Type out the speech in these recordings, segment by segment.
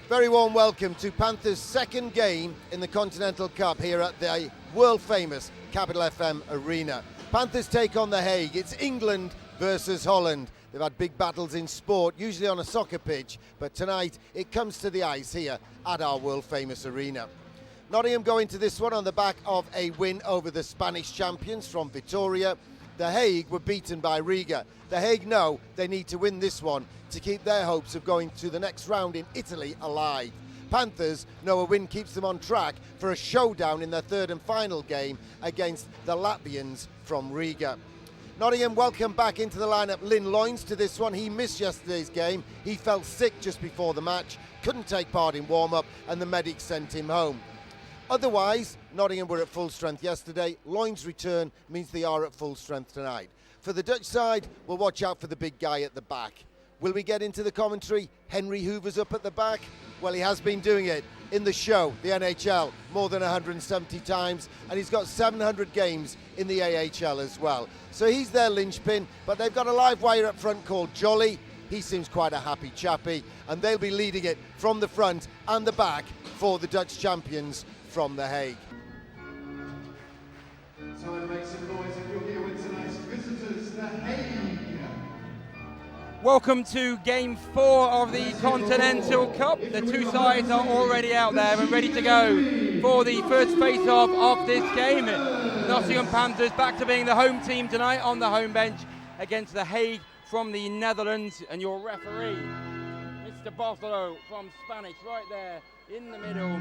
Very warm welcome to Panthers' second game in the Continental Cup here at the world-famous Capital FM Arena. Panthers take on the Hague. It's England versus Holland. They've had big battles in sport, usually on a soccer pitch, but tonight it comes to the ice here at our world-famous arena. Nottingham go into this one on the back of a win over the Spanish champions from Vitoria. The Hague were beaten by Riga. The Hague know they need to win this one to keep their hopes of going to the next round in Italy alive. Panthers know a win keeps them on track for a showdown in their third and final game against the Latvians from Riga. Nottingham welcome back into the lineup Lynn Loynes to this one. He missed yesterday's game. He felt sick just before the match, couldn't take part in warm-up, and the medics sent him home. Otherwise, Nottingham were at full strength yesterday. Loynes' return means they are at full strength tonight. For the Dutch side, we'll watch out for the big guy at the back. Will we get into the commentary? Henry Hoover's up at the back? Well, he has been doing it in the show, the NHL, more than 170 times, and he's got 700 games in the AHL as well. So he's their linchpin, but they've got a live wire up front called Jolly. He seems quite a happy chappy, and they'll be leading it from the front and the back for the Dutch champions from The Hague. So make some noise if you're here with tonight's visitors, The Hague. Welcome to Game 4 of the Continental Cup. The two sides are already out there and ready to go for the first face-off of this game. Nottingham Panthers back to being the home team tonight on the home bench against The Hague from the Netherlands. And your referee, Mr. Bartholo from Spanish, right there in the middle,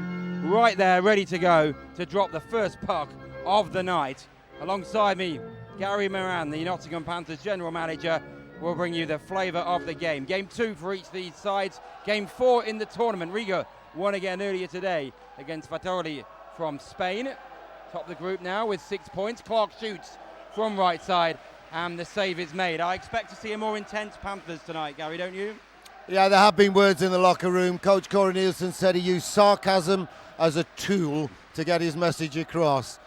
right there, ready to go to drop the first puck of the night. Alongside me, Gary Moran, the Nottingham Panthers general manager, will bring you the flavour of the game. Game 2 for each of these sides. Game 4 in the tournament. Riga won again earlier today against Vitoria from Spain. Top of the group now with 6 points. Clark shoots from right side and the save is made. I expect to see a more intense Panthers tonight, Gary, don't you? Yeah, there have been words in the locker room. Coach Corey Nielsen said he used sarcasm as a tool to get his message across.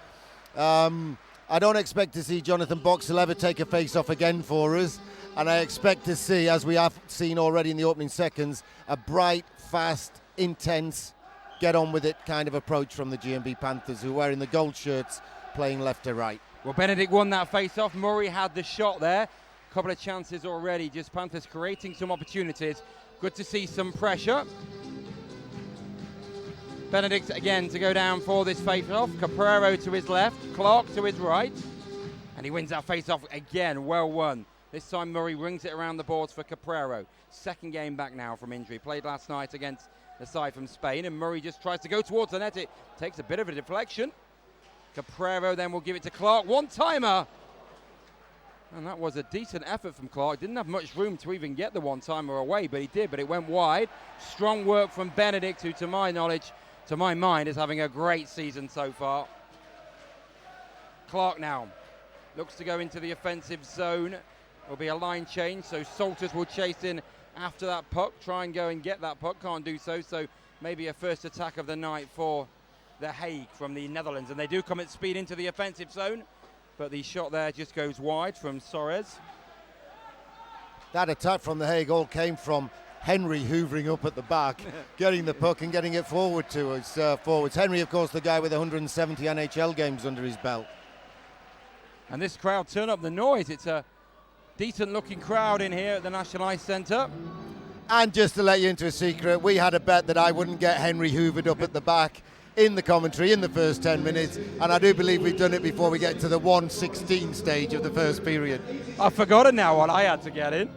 I don't expect to see Jonathan Boxall ever take a face-off again for us. And I expect to see, as we have seen already in the opening seconds, a bright, fast, intense, get-on-with-it kind of approach from the GMB Panthers, who are wearing the gold shirts, playing left to right. Well, Benedict won that face-off. Murray had the shot there. A couple of chances already, just Panthers creating some opportunities. Good to see some pressure. Benedict again to go down for this face-off. Caprero to his left, Clark to his right. And he wins that face-off again, well won. This time Murray rings it around the boards for Caprero. Second game back now from injury. Played last night against the side from Spain, and Murray just tries to go towards the net. It takes a bit of a deflection. Caprero then will give it to Clark. One-timer. And that was a decent effort from Clark. Didn't have much room to even get the one-timer away, but he did, but it went wide. Strong work from Benedict, who to my knowledge, to my mind, is having a great season so far. Clark now looks to go into the offensive zone. Will be a line change, so Salters will chase in after that puck, try and go and get that puck, can't do so, so maybe a first attack of the night for The Hague from the Netherlands, and they do come at speed into the offensive zone, but the shot there just goes wide from Soares. That attack from The Hague all came from Henry hoovering up at the back, getting the puck and getting it forward to his forwards. Henry, of course, the guy with 170 NHL games under his belt. And this crowd turn up the noise. It's a decent looking crowd in here at the National Ice Centre. And just to let you into a secret, we had a bet that I wouldn't get Henry hoovered up at the back in the commentary in the first 10 minutes, and I do believe we've done it before we get to the 1:16 stage of the first period. I've forgotten now what I had to get in.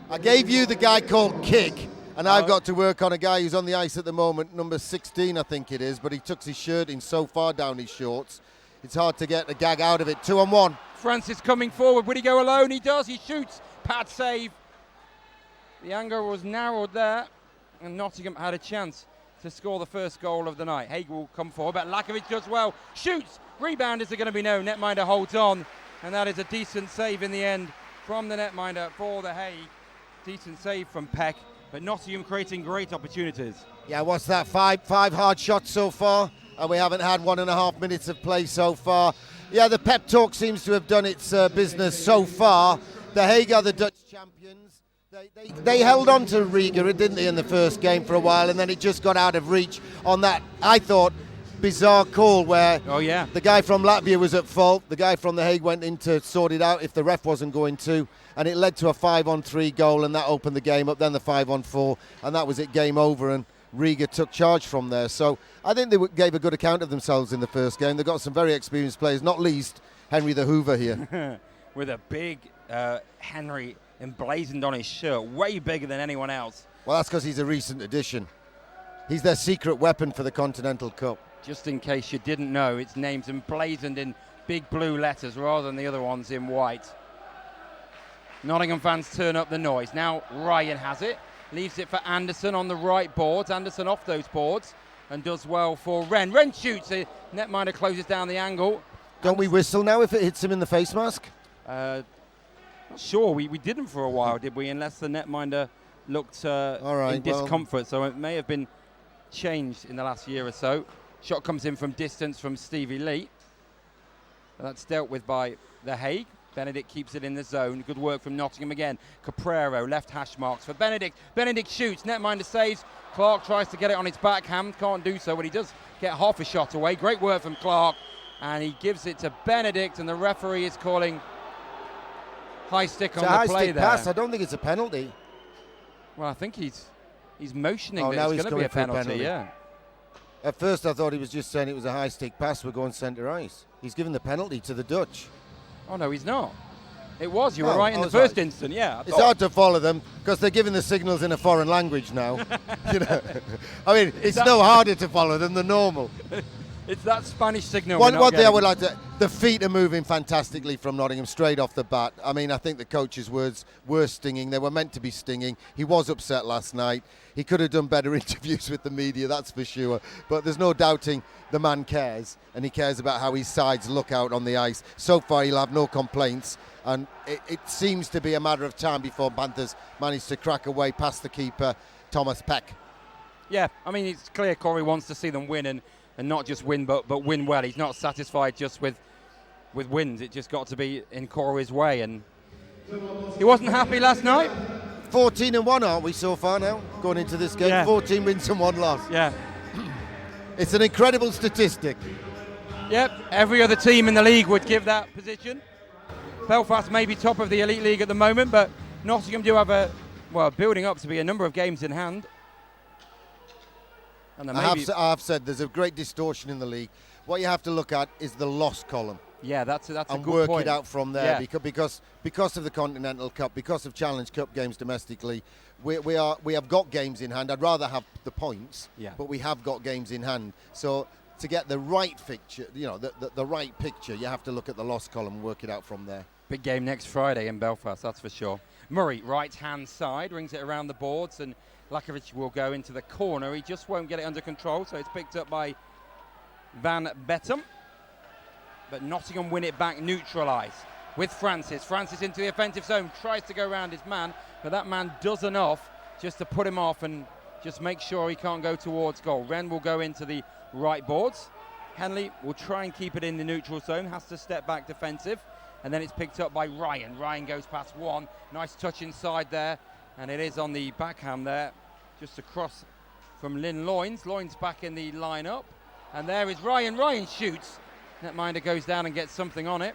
I gave you the guy called Kick, and I've got to work on a guy who's on the ice at the moment, number 16 I think it is, but he tucks his shirt in so far down his shorts, it's hard to get a gag out of it. 2-on-1. Francis coming forward. Would he go alone? He does. He shoots. Pad save. The angle was narrowed there, and Nottingham had a chance to score the first goal of the night. Hague will come forward, but Lakovic does well. Shoots. Rebound is going to be no. Netminder holds on, and that is a decent save in the end from the netminder for The Hague. Decent save from Peck, but Nottingham creating great opportunities. Yeah, what's that? Five hard shots so far, and we haven't had 1.5 minutes of play so far. Yeah, the pep talk seems to have done its business so far. The Hague are the Dutch champions. They held on to Riga, didn't they, in the first game for a while, and then it just got out of reach on that, I thought, bizarre call where the guy from Latvia was at fault, the guy from The Hague went in to sort it out if the ref wasn't going to, and it led to a 5-on-3 goal, and that opened the game up, then the 5-on-4, and that was it, game over, and Riga took charge from there. So I think they gave a good account of themselves in the first game. They've got some very experienced players, not least Henry the Hoover here. With a big Henry emblazoned on his shirt, way bigger than anyone else. Well, that's because he's a recent addition. He's their secret weapon for the Continental Cup. Just in case you didn't know, its name's emblazoned in big blue letters rather than the other ones in white. Nottingham fans turn up the noise. Now Ryan has it, leaves it for Anderson on the right boards. Anderson off those boards and does well for Wren. Wren shoots, the netminder closes down the angle. Don't we whistle now if it hits him in the face mask? Not sure, we didn't for a while, did we? Unless the netminder looked in discomfort, so it may have been changed in the last year or so. Shot comes in from distance from Stevie Lee. That's dealt with by The Hague. Benedict keeps it in the zone. Good work from Nottingham again. Caprero, left hash marks for Benedict. Benedict shoots, netminder saves. Clark tries to get it on his backhand, can't do so, but he does get half a shot away. Great work from Clark, and he gives it to Benedict, and the referee is calling high stick on the play there. It's a high stick pass. I don't think it's a penalty. Well, I think he's motioning that now it's going to be a penalty, yeah. At first I thought he was just saying it was a high stick pass, we're going centre ice. He's given the penalty to the Dutch. Oh, no, he's not. It was, you were right in the first instant, yeah. It's hard to follow them because they're giving the signals in a foreign language now. You know, I mean, it's no harder to follow them than normal. It's that Spanish signal. One thing I would like to, the feet are moving fantastically from Nottingham straight off the bat. I mean, I think the coach's words were stinging. They were meant to be stinging. He was upset last night. He could have done better interviews with the media, that's for sure. But there's no doubting the man cares, and he cares about how his sides look out on the ice. So far, he'll have no complaints, and it seems to be a matter of time before Panthers manage to crack away past the keeper, Thomas Peck. Yeah, I mean, it's clear Corey wants to see them win, and not just win, but win well. He's not satisfied just with wins. It just got to be in Corey's way, and he wasn't happy last night. 14-1, aren't we, so far now, going into this game? Yeah. 14 wins and 1 loss. Yeah. It's an incredible statistic. Yep, every other team in the league would give that position. Belfast may be top of the Elite League at the moment, but Nottingham do have building up to be a number of games in hand. And I have said there's a great distortion in the league. What you have to look at is the loss column. Yeah, that's a good point. And work it out from there, because of the Continental Cup, because of Challenge Cup games domestically, we have got games in hand. I'd rather have the points, but we have got games in hand. So to get the right picture, the right picture, you have to look at the loss column and work it out from there. Big game next Friday in Belfast, that's for sure. Murray, right-hand side, rings it around the boards, and Lakovic will go into the corner. He just won't get it under control, so it's picked up by Van Bettem. But Nottingham win it back, neutralise with Francis. Francis into the offensive zone, tries to go around his man, but that man does enough just to put him off and just make sure he can't go towards goal. Wren will go into the right boards. Henley will try and keep it in the neutral zone, has to step back defensive, and then it's picked up by Ryan. Ryan goes past one, nice touch inside there, and it is on the backhand there, just across from Lynn Loynes. Loynes back in the lineup, and there is Ryan. Ryan shoots. Netminder goes down and gets something on it.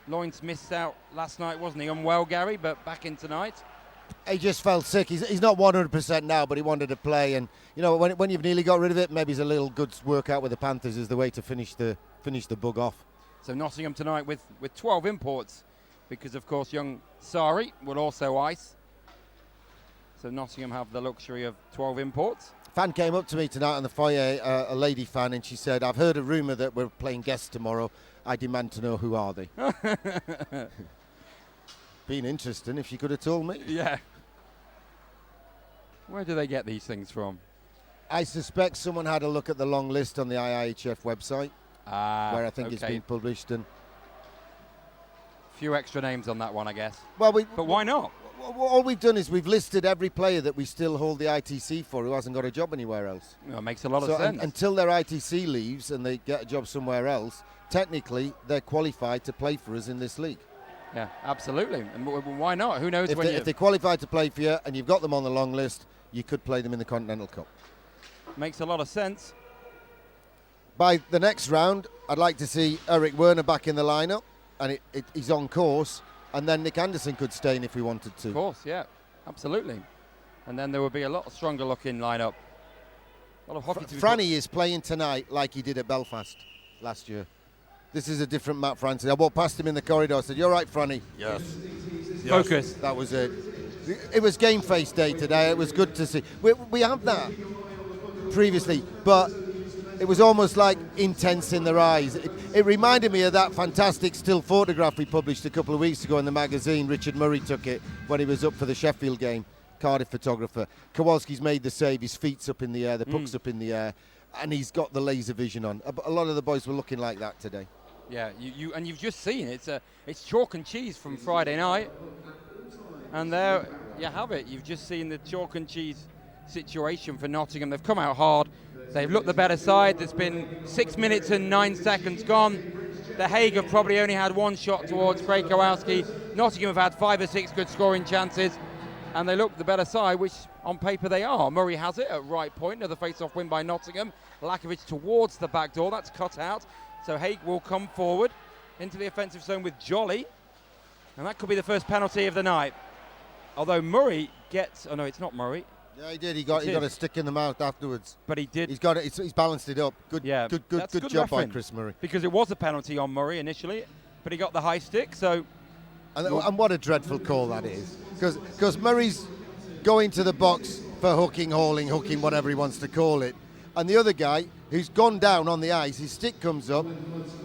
Loynes missed out last night, wasn't he? Unwell, Gary, but back in tonight. He just felt sick. He's not 100% now, but he wanted to play. And when you've nearly got rid of it, maybe it's a little good workout with the Panthers is the way to finish the bug off. So Nottingham tonight with 12 imports, because of course young Sari will also ice. So Nottingham have the luxury of 12 imports. Fan came up to me tonight in the foyer, a lady fan, and she said, "I've heard a rumour that we're playing guests tomorrow. I demand to know who are they." Been interesting if she could have told me. Yeah. Where do they get these things from? I suspect someone had a look at the long list on the IIHF website, where I think it's been published. And a few extra names on that one, I guess. Well, but why not? All we've done is we've listed every player that we still hold the ITC for who hasn't got a job anywhere else. Well, it makes a lot of sense. Until their ITC leaves and they get a job somewhere else, technically they're qualified to play for us in this league. Yeah, absolutely. And why not? Who knows If they qualify to play for you and you've got them on the long list, you could play them in the Continental Cup. Makes a lot of sense. By the next round, I'd like to see Eric Werner back in the lineup, and he's on course, and then Nick Anderson could stay in if we wanted to. Of course, yeah, absolutely. And then there would be a lot stronger looking lineup. A lot of hockey to be Franny is playing tonight like he did at Belfast last year. This is a different Matt Francis. I walked past him in the corridor. I said, "You're right, Franny." Yes. Focus. That was it. It was game face day today. It was good to see. We have that previously, but it was almost like intense in their eyes. It reminded me of that fantastic still photograph we published a couple of weeks ago in the magazine. Richard Murray took it when he was up for the Sheffield game. Cardiff photographer. Kowalski's made the save. His feet's up in the air. The puck's up in the air, and he's got the laser vision on. A lot of the boys were looking like that today. Yeah, you've just seen it's chalk and cheese from Friday night, and there you have it. You've just seen the chalk and cheese situation for Nottingham. They've come out hard. They've looked the better side. There's been 6 minutes and 9 seconds gone. The Hague have probably only had one shot towards Craig Kowalski. Nottingham have had 5 or 6 good scoring chances, and they look the better side, which on paper they are. Murray has it at right point. Another face-off win by Nottingham. Lakovic towards the back door. That's cut out. So Hague will come forward into the offensive zone with Jolly, and that could be the first penalty of the night. Although Murray gets, oh no, it's not Murray. Yeah, he did. He got a stick in the mouth afterwards. But he did. He's got it. He's balanced it up. Good. Yeah, Good job by Chris Murray. Because it was a penalty on Murray initially, but he got the high stick. So, and what a dreadful call that is. Because Murray's going to the box for hooking, hauling, hooking, whatever he wants to call it. And the other guy, who's gone down on the ice, his stick comes up,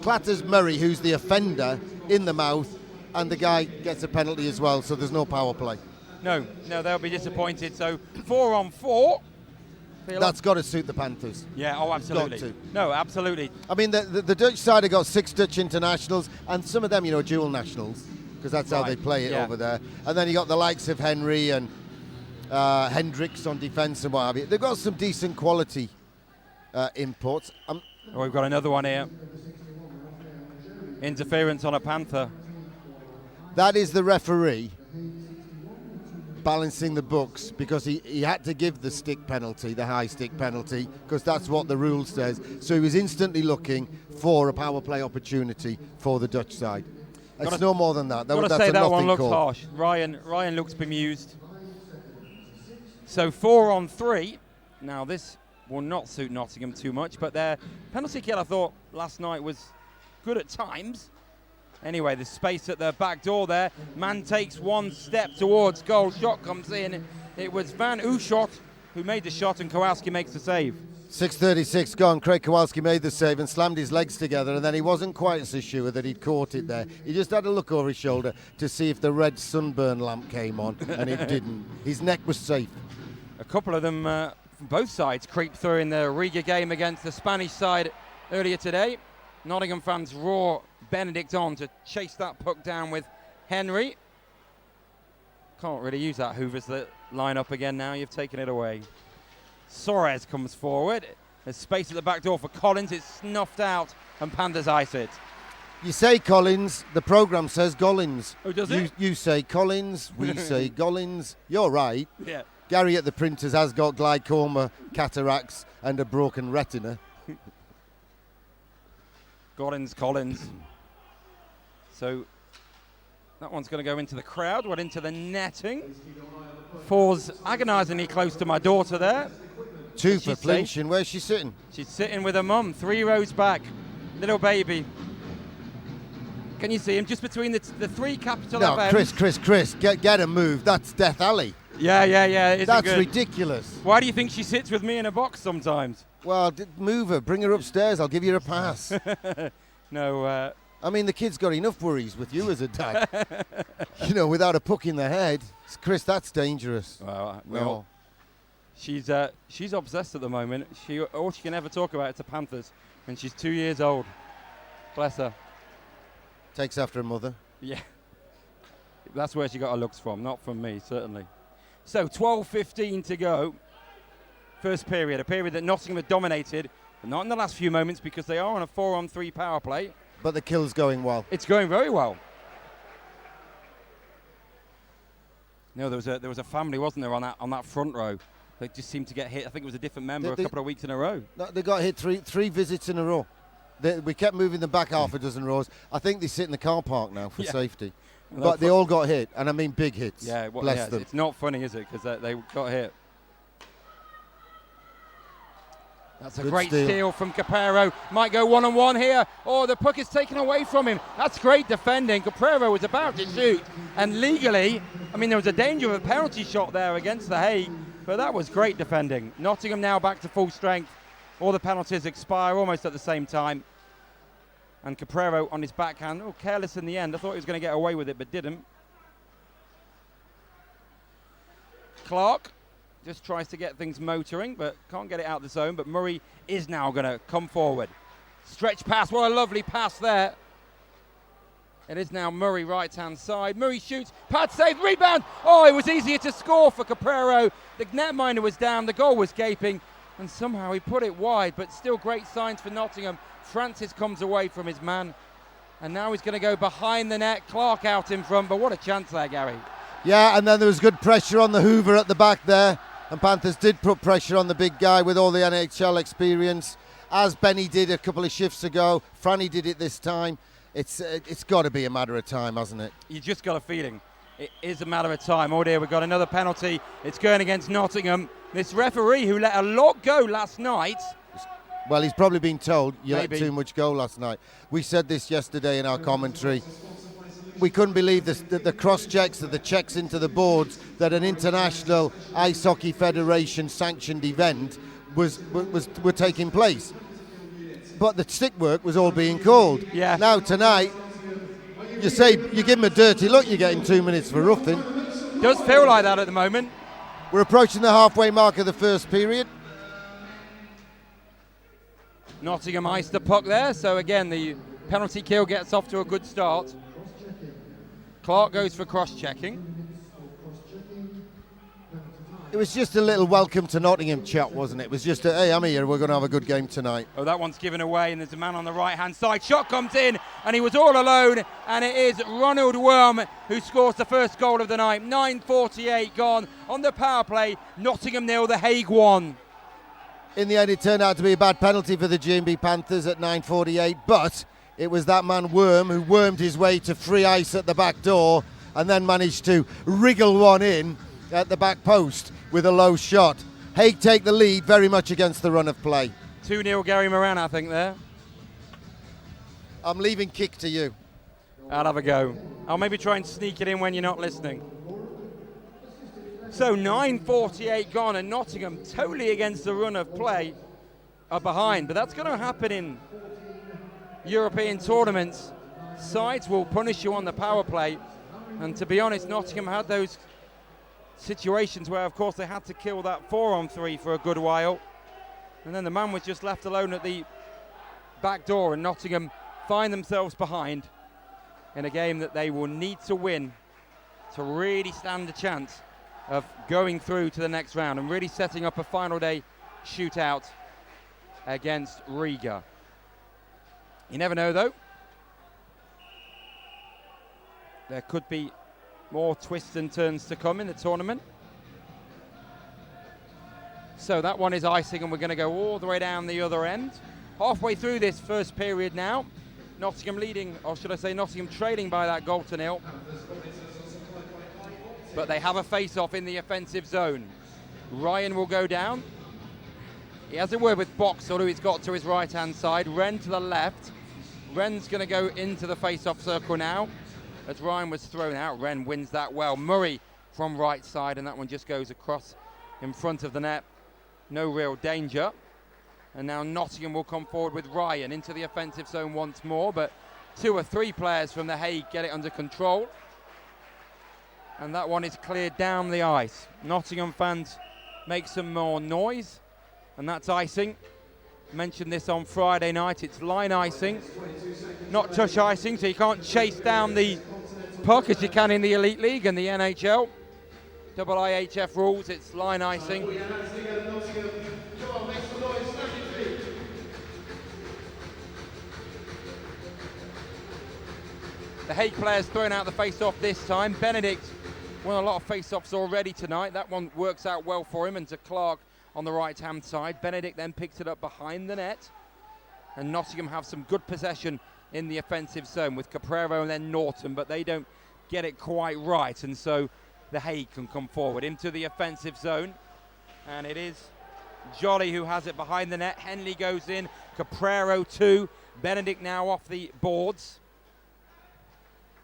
clatters Murray, who's the offender, in the mouth, and the guy gets a penalty as well, so there's no power play. No, they'll be disappointed. So 4 on 4. That's got to suit the Panthers. Yeah, oh, absolutely. Got to. No, absolutely. I mean, the Dutch side have got 6 Dutch internationals, and some of them, dual nationals, because that's how they play it over there. And then you got the likes of Henry and Hendricks on defence and what have you. They've got some decent quality imports. We've got another one here. Interference on a Panther. That is the referee balancing the books, because he had to give the stick penalty, the high stick penalty, because that's what the rule says. So he was instantly looking for a power play opportunity for the Dutch side. It's no more than that. That's say that one looks harsh. Ryan looks bemused. So 4 on 3. Now this will not suit Nottingham too much, but their penalty kill I thought last night was good at times. Anyway, there's space at the back door there. Man takes 1 step towards goal. Shot comes in. It was Van Oeschot who made the shot, and Kowalski makes the save. 6:36 gone. Craig Kowalski made the save and slammed his legs together, and then he wasn't quite so sure that he'd caught it there. He just had a look over his shoulder to see if the red sunburn lamp came on, and it didn't. His neck was safe. A couple of them from both sides creeped through in the Riga game against the Spanish side earlier today. Nottingham fans roar Benedict on to chase that puck down with Henry. Can't really use that Hoovers line up again now. You've taken it away. Soares comes forward. There's space at the back door for Collins. It's snuffed out, and Panthers ice it. You say Collins, the programme says Gollins. Oh, does it? You say Collins, we say Gollins. You're right. Yeah. Gary at the printers has got glaucoma, cataracts, and a broken retina. Collins. So that one's going to go into the crowd, into the netting. 4's agonisingly close to my daughter there. 2 for flinching. Where's she sitting? She's sitting with her mum, 3 rows back. Little baby. Can you see him just between the 3 capital FMs? Chris, get a move. That's Death Alley. Yeah. That's ridiculous. Why do you think she sits with me in a box sometimes? Well, move her. Bring her upstairs. I'll give you a pass. No. I mean, the kid's got enough worries with you as a dad. Without a puck in the head. Chris, that's dangerous. Well, she's obsessed at the moment. All she can ever talk about is the Panthers, and she's 2 years old. Bless her. Takes after her mother. Yeah. That's where she got her looks from, not from me, certainly. So 12:15 to go. First period, a period that Nottingham have dominated, but not in the last few moments because they are on a 4-on-3 power play. But the kill's going well. It's going very well. No, there was a family, wasn't there, on that front row? They just seemed to get hit. I think it was a different member a couple of weeks in a row. No, they got hit three visits in a row. We kept moving them back half a dozen rows. I think they sit in the car park now for safety. Well, but they all got hit, and I mean big hits. Yeah, bless them. It's not funny, is it? Because they got hit. That's a great steal from Caprero. Might go one-on-one here. Oh, the puck is taken away from him. That's great defending. Caprero was about to shoot. And legally, I mean, there was a danger of a penalty shot there against the Hague, but that was great defending. Nottingham now back to full strength. All the penalties expire almost at the same time. And Caprero on his backhand. Oh, careless in the end. I thought he was going to get away with it, but didn't. Clark just tries to get things motoring, but can't get it out of the zone. But Murray is now going to come forward. Stretch pass. What a lovely pass there. It is now Murray right-hand side. Murray shoots. Pad save. Rebound. Oh, it was easier to score for Caprero. The netminder was down. The goal was gaping. And somehow he put it wide. But still great signs for Nottingham. Francis comes away from his man. And now he's going to go behind the net. Clark out in front. But what a chance there, Gary. Yeah, and then there was good pressure on the Hoover at the back there. And Panthers did put pressure on the big guy with all the NHL experience, as Benny did a couple of shifts ago. Franny did it this time. It's got to be a matter of time, hasn't it? You just got a feeling it is a matter of time. Oh dear, we've got another penalty. It's going against Nottingham. This referee who let a lot go last night. Well, he's probably been told you Maybe. let too much go last night. We said this yesterday in our commentary. We couldn't believe this, the cross-checks, the checks into the boards, that an international ice hockey federation sanctioned event were taking place. But the stick work was all being called. Yeah. Now tonight, you give him a dirty look, you're getting 2 minutes for roughing. Does feel like that at the moment. We're approaching the halfway mark of the first period. Nottingham iced the puck there, so again the penalty kill gets off to a good start. Clark goes for cross-checking. It was just a little welcome to Nottingham chat, wasn't it? It was just hey, I'm here, we're going to have a good game tonight. Oh, that one's given away, and there's a man on the right-hand side. Shot comes in, and he was all alone, and it is Ronald Worm who scores the first goal of the night. 9:48 gone on the power play. Nottingham 0, the Hague 1. In the end, it turned out to be a bad penalty for the G&B Panthers at 9:48, but it was that man Worm who wormed his way to free ice at the back door and then managed to wriggle one in at the back post with a low shot. Hague take the lead very much against the run of play. 2-0 Gary Moran, I think, there. I'm leaving kick to you. I'll have a go. I'll maybe try and sneak it in when you're not listening. So 9:48 gone, and Nottingham totally against the run of play are behind. But that's going to happen in European tournaments. Sides will punish you on the power play. And to be honest, Nottingham had those situations where, of course, they had to kill that 4-on-3 for a good while. And then the man was just left alone at the back door, and Nottingham find themselves behind in a game that they will need to win to really stand a chance of going through to the next round and really setting up a final day shootout against Riga. You never know, though. There could be more twists and turns to come in the tournament. So that one is icing, and we're going to go all the way down the other end. Halfway through this first period now. Nottingham leading, or should I say Nottingham trailing by that goal to nil. But they have a face-off in the offensive zone. Ryan will go down. He has a word with Boxall, who he's got to his right-hand side. Wren to the left. Wren's going to go into the face-off circle now. As Ryan was thrown out, Wren wins that well. Murray from right side, and that one just goes across in front of the net. No real danger. And now Nottingham will come forward with Ryan into the offensive zone once more, but 2 or 3 players from the Hague get it under control. And that one is cleared down the ice. Nottingham fans make some more noise, and that's icing. Mentioned this on Friday night, it's line icing, not touch icing, so you can't chase down the puck as you can in the Elite League and the NHL. Double IHF rules, it's line icing. The Hague players thrown out the face-off this time. Benedict won a lot of face-offs already tonight. That one works out well for him, and to Clark on the right-hand side. Benedict then picks it up behind the net, and Nottingham have some good possession in the offensive zone with Caprero and then Norton, but they don't get it quite right, and so the Hague can come forward into the offensive zone, and it is Jolly who has it behind the net. Henley goes in, Caprero too, Benedict now off the boards.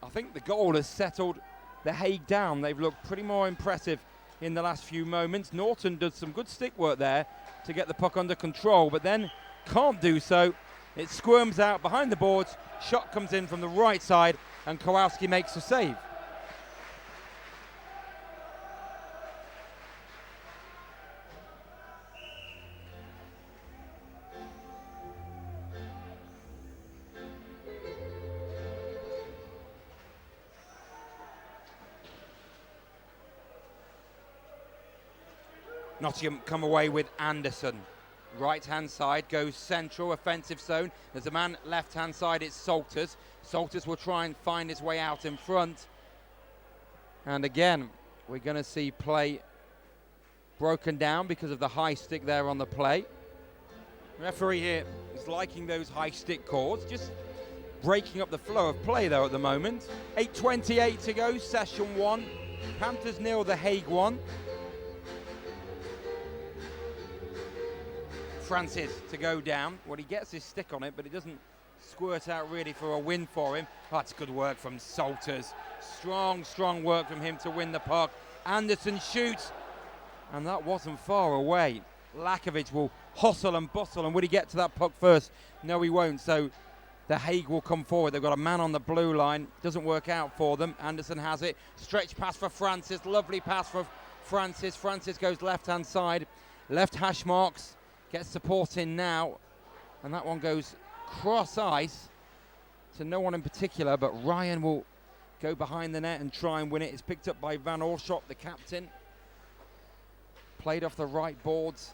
I think the goal has settled the Hague down. They've looked pretty more impressive in the last few moments. Norton does some good stick work there to get the puck under control, but then can't do so. It squirms out behind the boards, shot comes in from the right side, and Kowalski makes a save. Nottingham come away with Anderson. Right-hand side goes central, offensive zone. There's a man left-hand side, it's Salters. Salters will try and find his way out in front. And again, we're going to see play broken down because of the high stick there on the play. Referee here is liking those high stick calls, just breaking up the flow of play though at the moment. 8:28 to go, session 1. Panthers 0, the Hague 1. Francis to go down. Well, he gets his stick on it, but it doesn't squirt out really for a win for him. Oh, that's good work from Salters. Strong work from him to win the puck. Anderson shoots, and that wasn't far away. Lakovic will hustle and bustle, and will he get to that puck first? No, he won't. So the Hague will come forward. They've got a man on the blue line. Doesn't work out for them. Anderson has it. Stretch pass for Francis. Lovely pass for Francis. Francis goes left-hand side. Left hash marks. Gets support in now, and that one goes cross ice to no one in particular, but Ryan will go behind the net and try and win it. It's picked up by Van Oorschot, the captain. Played off the right boards,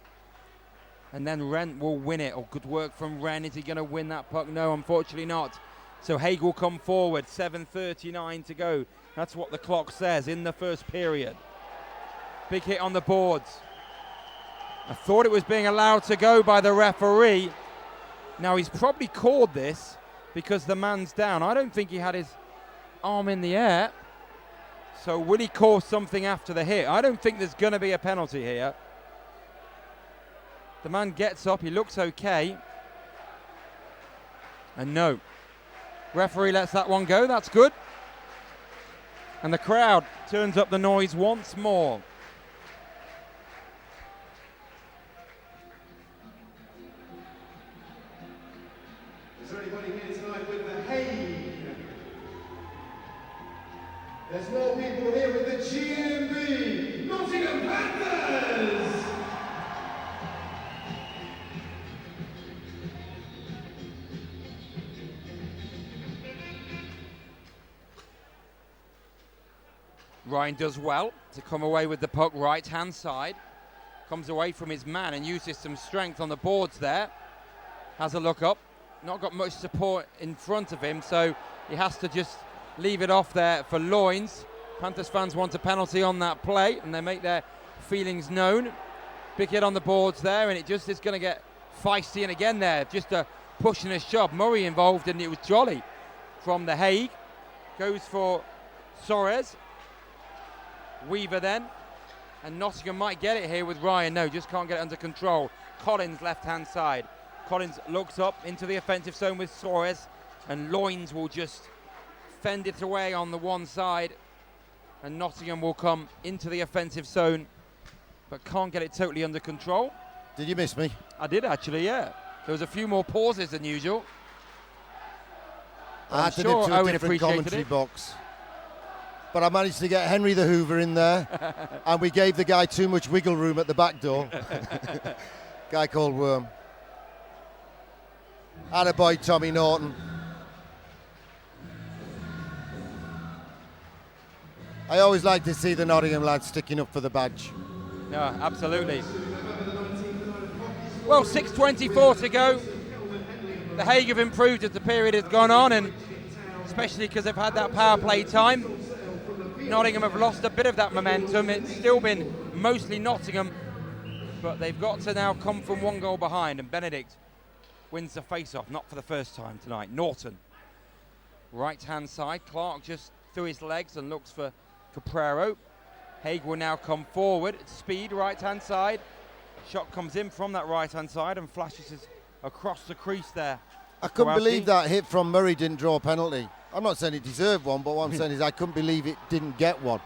and then Ren will win it. Oh, good work from Ren. Is he going to win that puck? No, unfortunately not. So Hague will come forward, 7:39 to go. That's what the clock says in the first period. Big hit on the boards. I thought it was being allowed to go by the referee. Now he's probably called this because the man's down. I don't think he had his arm in the air. So will he call something after the hit? I don't think there's going to be a penalty here. The man gets up, he looks okay. And no. Referee lets that one go, that's good. And the crowd turns up the noise once more. Is there anybody here tonight with the Hague? There's more people here with the GMB Nottingham Panthers! Ryan does well to come away with the puck right-hand side. Comes away from his man and uses some strength on the boards there. Has a look up. Not got much support in front of him, so he has to just leave it off there for Loins. Panthers fans want a penalty on that play, and they make their feelings known. Big hit on the boards there, and it just is going to get feisty. And again there, just a push and a shove. Murray involved, and it was Jolly from the Hague. Goes for Soares. Weaver then, and Nottingham might get it here with Ryan. No, just can't get it under control. Collins left-hand side. Collins looks up into the offensive zone with Soares, and Loins will just fend it away on the one side, and Nottingham will come into the offensive zone, but can't get it totally under control. Did you miss me? I did actually, yeah. There was a few more pauses than usual. I had to nip to a different commentary box. But I managed to get Henry the Hoover in there, and we gave the guy too much wiggle room at the back door. Guy called Worm. Attaboy, Tommy Norton. I always like to see the Nottingham lads sticking up for the badge. No, absolutely. Well, 6:24 to go. The Hague have improved as the period has gone on, and especially because they've had that power play time. Nottingham have lost a bit of that momentum. It's still been mostly Nottingham, but they've got to now come from 1 goal behind, and Benedict wins the face-off, not for the first time tonight. Norton, right-hand side. Clark just through his legs and looks for Prero. Hague will now come forward. Speed, right-hand side. Shot comes in from that right-hand side and flashes across the crease there. I couldn't believe that hit from Murray didn't draw a penalty. I'm not saying it deserved one, but what I'm saying is I couldn't believe it didn't get one.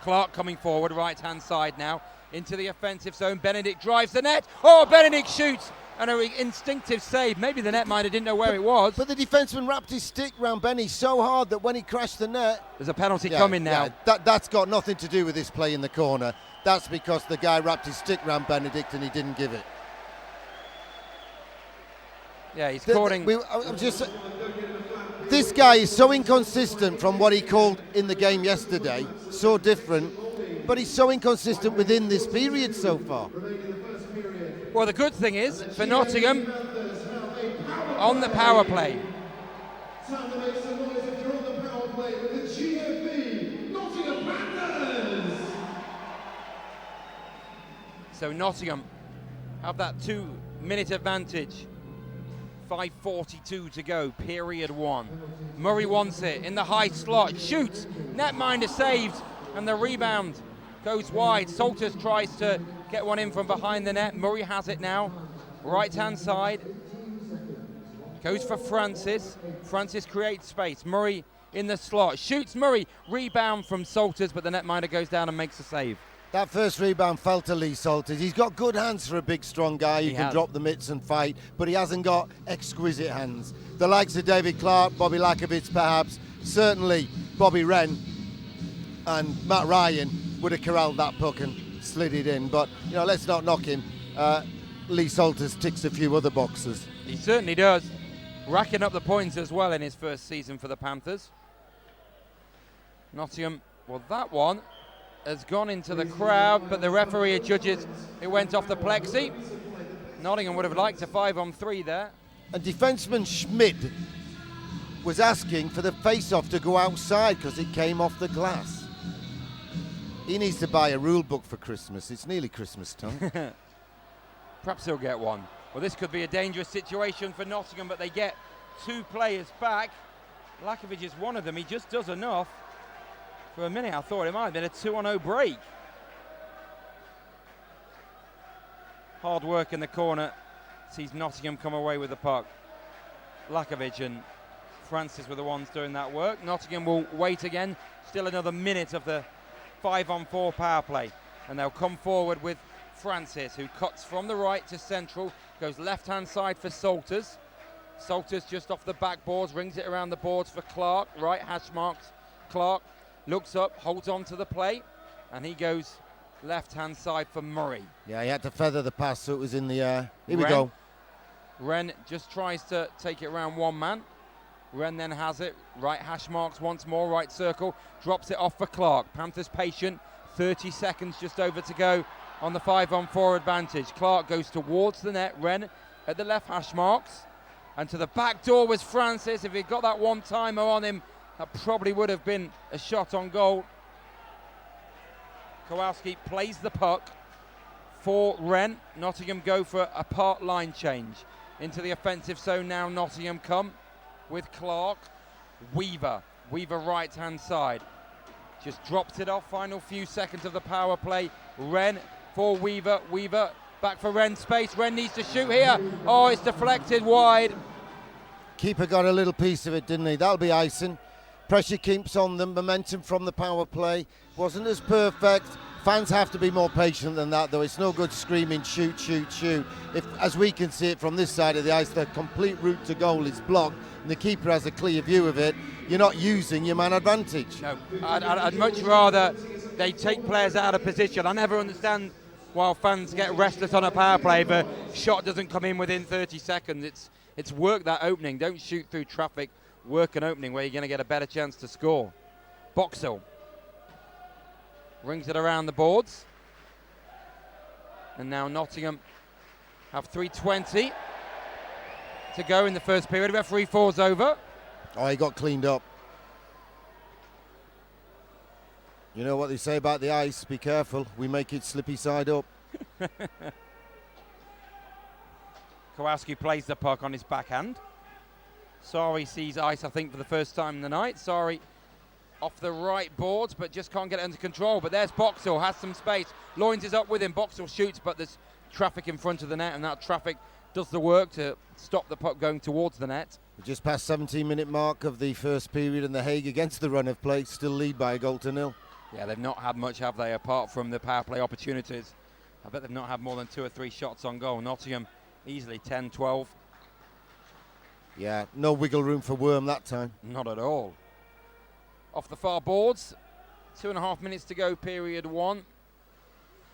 Clark coming forward, right-hand side now, into the offensive zone. Benedict drives the net. Oh, Benedict shoots! And an instinctive save. Maybe the netminder didn't know where it was. But the defenseman wrapped his stick round Benny so hard that when he crashed the net... There's a penalty coming now. Yeah, that's got nothing to do with this play in the corner. That's because the guy wrapped his stick round Benedict and he didn't give it. Yeah, he's courting... This guy is so inconsistent from what he called in the game yesterday. So different. But he's so inconsistent within this period so far. Well, the good thing is, for Nottingham, on the power play. Time to make some noise if you're on the power play with the GMB Nottingham Panthers. So Nottingham have that 2-minute advantage. 5:42 to go, period 1. Murray wants it in the high slot, shoots, netminder saved, and the rebound goes wide. Salters tries to get one in from behind the net. Murray has it now, right-hand side. Goes for Francis. Francis creates space. Murray in the slot, shoots Murray, rebound from Salters, but the netminder goes down and makes a save. That first rebound fell to Lee Salters. He's got good hands for a big, strong guy who can drop the mitts and fight, but he hasn't got exquisite hands. The likes of David Clark, Bobby Lakovitz perhaps, certainly Bobby Wren and Matt Ryan would have corralled that puck and slid it in. But, you know, let's not knock him. Lee Salters ticks a few other boxes. He certainly does. Racking up the points as well in his first season for the Panthers. Nottingham, well, that one has gone into the crowd, but the referee judges it went off the plexi. Nottingham would have liked a 5-on-3 there. And defenseman Schmid was asking for the face-off to go outside because it came off the glass. He needs to buy a rule book for Christmas. It's nearly Christmas time. Perhaps he'll get one. Well, this could be a dangerous situation for Nottingham, but they get 2 players back. Lakovic is one of them. He just does enough. For a minute, I thought it might have been a 2-on-0 break. Hard work in the corner. Sees Nottingham come away with the puck. Lakovic and Francis were the ones doing that work. Nottingham will wait again. Still another minute of the 5-on-4 power play. And they'll come forward with Francis, who cuts from the right to central. Goes left-hand side for Salters. Salters just off the backboards. Rings it around the boards for Clark. Right hash marks. Clark looks up, holds on to the play, and he goes left-hand side for Murray. Yeah, he had to feather the pass so it was in the air. Here we go. Wren just tries to take it around one man. Wren then has it, right hash marks once more, right circle, drops it off for Clark. Panthers patient, 30 seconds just over to go on the 5-on-4 advantage. Clark goes towards the net, Wren at the left hash marks, and to the back door was Francis. If he'd got that one-timer on him, that probably would have been a shot on goal. Kowalski plays the puck for Wren. Nottingham go for a part line change. Into the offensive zone now, Nottingham come with Clark. Weaver right-hand side. Just dropped it off, final few seconds of the power play. Wren for Weaver. Weaver back for Wren space. Wren needs to shoot here. Oh, it's deflected wide. Keeper got a little piece of it, didn't he? That'll be icing. Pressure keeps on them. Momentum from the power play wasn't as perfect. Fans have to be more patient than that, though. It's no good screaming, shoot, shoot, shoot. If, as we can see it from this side of the ice, the complete route to goal is blocked and the keeper has a clear view of it. You're not using your man advantage. No, I'd much rather they take players out of position. I never understand why fans get restless on a power play if a shot doesn't come in within 30 seconds. It's work that opening. Don't shoot through traffic. Work an opening where you're going to get a better chance to score. Boxall rings it around the boards. And now Nottingham have 3:20 to go in the first period. Referee falls over. Oh, he got cleaned up. You know what they say about the ice, be careful, we make it slippy side up. Kowalski plays the puck on his backhand. Sari sees ice, I think, for the first time in the night. Sari off the right boards, but just can't get it under control. But there's Boxall, has some space. Loins is up with him. Boxall shoots, but there's traffic in front of the net, and that traffic does the work to stop the puck going towards the net. We're just past 17-minute mark of the first period, and the Hague, against the run of play, still lead by a goal to nil. Yeah, they've not had much, have they, apart from the power play opportunities. I bet they've not had more than 2 or 3 shots on goal. Nottingham easily 10, 12. Yeah, no wiggle room for Worm that time. Not at all. Off the far boards, 2.5 minutes to go, period 1.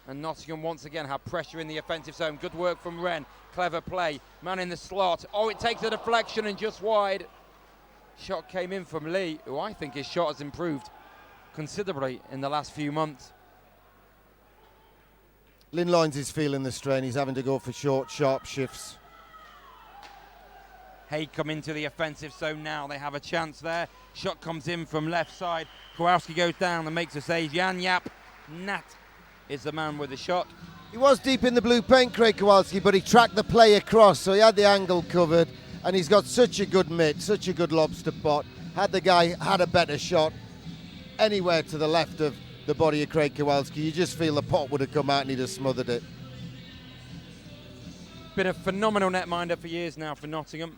And Nottingham once again have pressure in the offensive zone. Good work from Wren. Clever play. Man in the slot. Oh, it takes a deflection and just wide. Shot came in from Lee, who I think his shot has improved considerably in the last few months. Lynn Loins is feeling the strain. He's having to go for short, sharp shifts. Hague come into the offensive zone now. They have a chance there. Shot comes in from left side. Kowalski goes down and makes a save. Jan Jaap Nat is the man with the shot. He was deep in the blue paint, Craig Kowalski, but he tracked the play across, so he had the angle covered, and he's got such a good mitt, such a good lobster pot. Had the guy had a better shot anywhere to the left of the body of Craig Kowalski, you just feel the pot would have come out and he'd have smothered it. Been a phenomenal netminder for years now for Nottingham.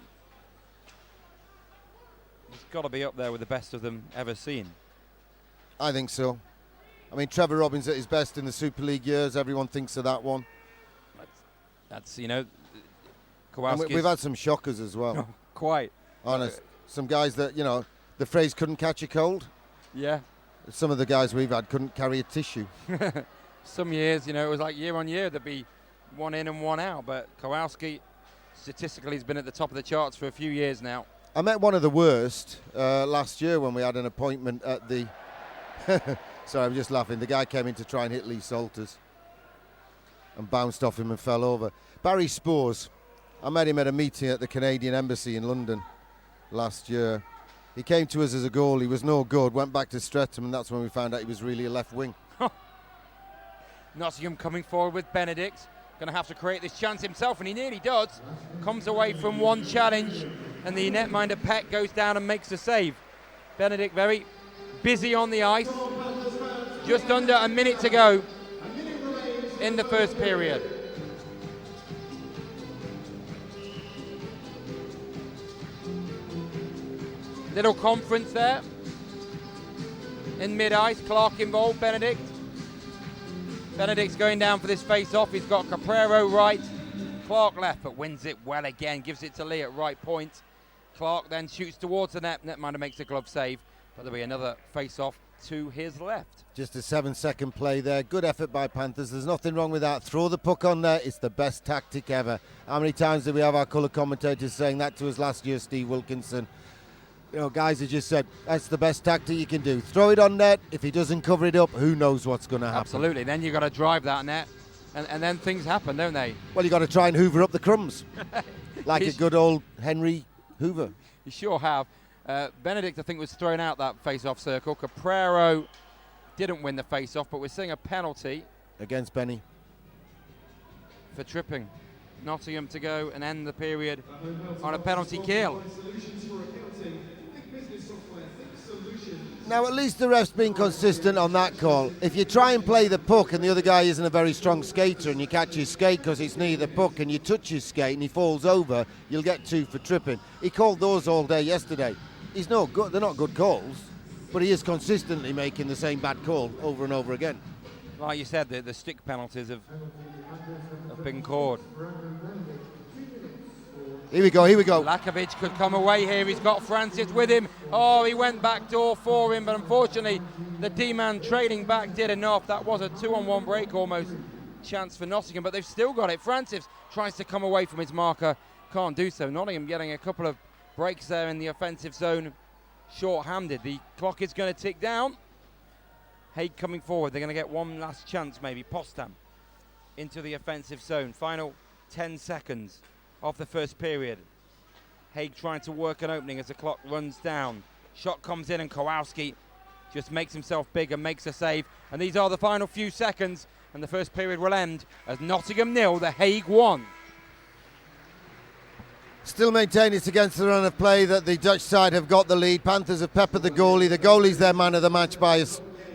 He's got to be up there with the best of them ever seen. I think so. I mean, Trevor Robbins at his best in the Super League years, everyone thinks of that one. That's you know, Kowalski. We've had some shockers as well. Oh, quite. Honest. Some guys that, you know, the phrase couldn't catch a cold. Yeah. Some of the guys we've had couldn't carry a tissue. Some years, you know, it was like year on year, there'd be one in and one out. But Kowalski, statistically, has been at the top of the charts for a few years now. I met one of the worst last year when we had an appointment at the... Sorry, I'm just laughing. The guy came in to try and hit Lee Salters and bounced off him and fell over. Barry Spores. I met him at a meeting at the Canadian Embassy in London last year. He came to us as a goal. He was no good. Went back to Streatham, and that's when we found out he was really a left wing. Nottingham coming forward with Benedict. Going to have to create this chance himself, and he nearly does. Comes away from one challenge, and the netminder Peck goes down and makes the save. Benedict very busy on the ice. Just under a minute to go in the first period. Little conference there in mid-ice. Clark involved, Benedict's going down for this face-off. He's got Caprero right, Clark left, but wins it well again. Gives it to Lee at right point. Clark then shoots towards the net. Netminder makes a glove save, but there'll be another face-off to his left. Just a 7-second play there. Good effort by Panthers. There's nothing wrong with that. Throw the puck on there. It's the best tactic ever. How many times did we have our colour commentators saying that to us last year, Steve Wilkinson? You know, guys have just said, that's the best tactic you can do. Throw it on net. If he doesn't cover it up, who knows what's going to happen. Absolutely. Then you've got to drive that net, and then things happen, don't they? Well, you've got to try and hoover up the crumbs. Like a good old Henry Hoover. You sure have. Benedict, I think, was thrown out that face-off circle. Caprero didn't win the face-off, but we're seeing a penalty. Against Benny. For tripping. Nottingham to go and end the period on a penalty kill. Now, at least the ref's been consistent on that call. If you try and play the puck and the other guy isn't a very strong skater and you catch his skate because it's near the puck and you touch his skate and he falls over, you'll get 2 for tripping. He called those all day yesterday. He's no good. They're not good calls, but he is consistently making the same bad call over and over again. Like you said, the stick penalties have been called. Here we go, here we go. Lakovic could come away here. He's got Francis with him. Oh, he went back door for him, but unfortunately the D-man trailing back did enough. That was a 2-on-1 break almost chance for Nottingham, but they've still got it. Francis tries to come away from his marker, can't do so. Nottingham getting a couple of breaks there in the offensive zone, short-handed. The clock is going to tick down. Hague coming forward. They're going to get one last chance maybe. Postam into the offensive zone. Final 10 seconds of the first period. Hague trying to work an opening as the clock runs down. Shot comes in and Kowalski just makes himself big and makes a save. And these are the final few seconds, and the first period will end as Nottingham 0, The Hague 1. Still maintain it's against the run of play that the Dutch side have got the lead. Panthers have peppered the goalie. The goalie's their man of the match by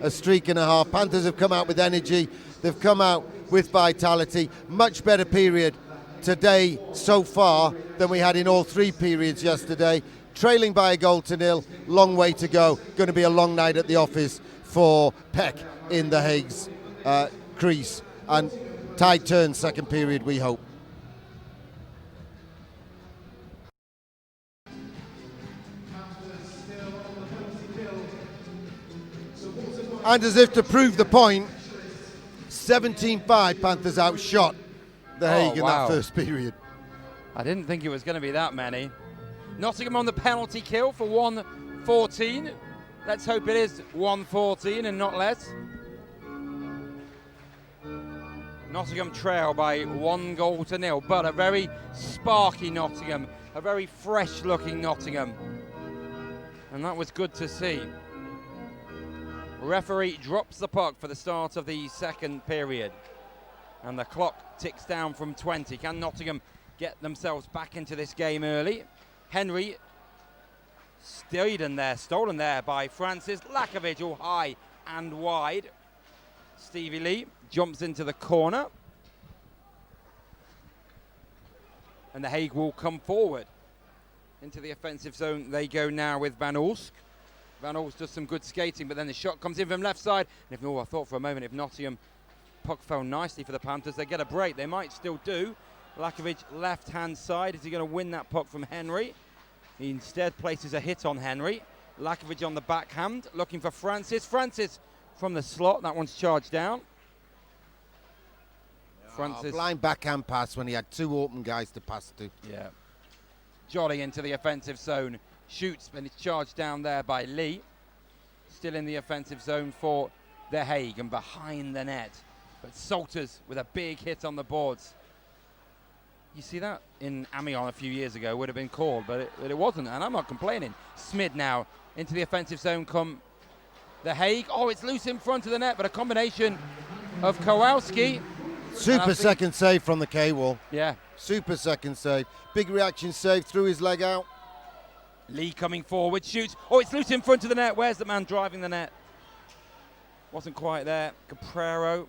a streak and a half. Panthers have come out with energy. They've come out with vitality. Much better period today so far than we had in all three periods yesterday. Trailing by a goal to nil. Long way to go. Going to be a long night at the office for Peck in the Hague's crease. And tide turns second period, we hope. And as if to prove the point, 17-5 Panthers outshot the Hague in that first period. I didn't think it was going to be that many. Nottingham on the penalty kill for 1-14. Let's hope it is 1-14 and not less. Nottingham trail by 1-0, but a very sparky Nottingham, a very fresh looking Nottingham. And that was good to see. Referee drops the puck for the start of the second period. And the clock ticks down from 20. Can Nottingham get themselves back into this game early? Henry stolen there by Francis. Lakovic all high and wide. Stevie Lee jumps into the corner. And the Hague will come forward. Into the offensive zone they go now with Van Olsk. Van Olsk does some good skating, but then the shot comes in from left side. And I thought for a moment if Nottingham puck fell nicely for the Panthers, they get a break. They might still do. Lakovic left-hand side. Is he going to win that puck from Henry? He instead places a hit on Henry. Lakovic on the backhand, looking for Francis. Francis from the slot. That one's charged down. Francis. Blind backhand pass when he had two open guys to pass to. Yeah. Jolly into the offensive zone. Shoots, and it's charged down there by Lee. Still in the offensive zone for the Hague and behind the net. But Salters with a big hit on the boards. You see that in Amiens a few years ago would have been called, but it wasn't, and I'm not complaining. Smid now into the offensive zone come the Hague. Oh, it's loose in front of the net, but a combination of Kowalski. Super second save from the K-wall. Yeah. Super second save. Big reaction save, threw his leg out. Lee coming forward, shoots. Oh, it's loose in front of the net. Where's the man driving the net? Wasn't quite there. Caprero.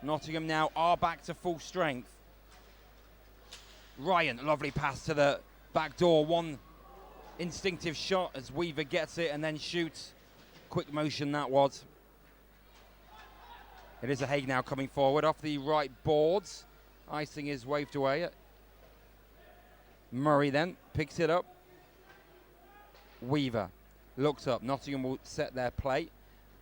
Nottingham now are back to full strength. Ryan, lovely pass to the back door. One instinctive shot as Weaver gets it and then shoots. Quick motion that was. It is a Hague now coming forward off the right boards. Icing is waved away. Murray then picks it up. Weaver looks up. Nottingham will set their play.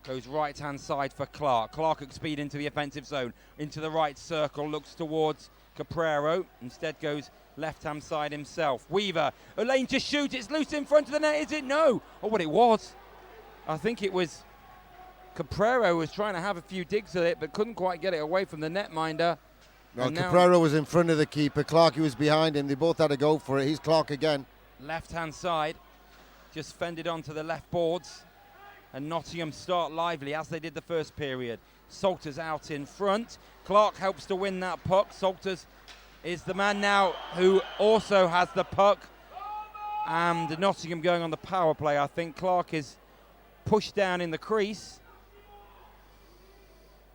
Goes right-hand side for Clark. Clark at speed into the offensive zone. Into the right circle. Looks towards Caprero. Instead goes left-hand side himself. Weaver, a lane to shoot. It's loose in front of the net. Is it? No. Oh, what it was. I think it was Caprero was trying to have a few digs at it, but couldn't quite get it away from the netminder. Well, Caprero was in front of the keeper. Clark was behind him. They both had a go for it. He's Clark again. Left-hand side. Just fended onto the left boards. And Nottingham start lively as they did the first period. Salters out in front. Clark helps to win that puck. Salters is the man now who also has the puck. And Nottingham going on the power play, I think. Clark is pushed down in the crease.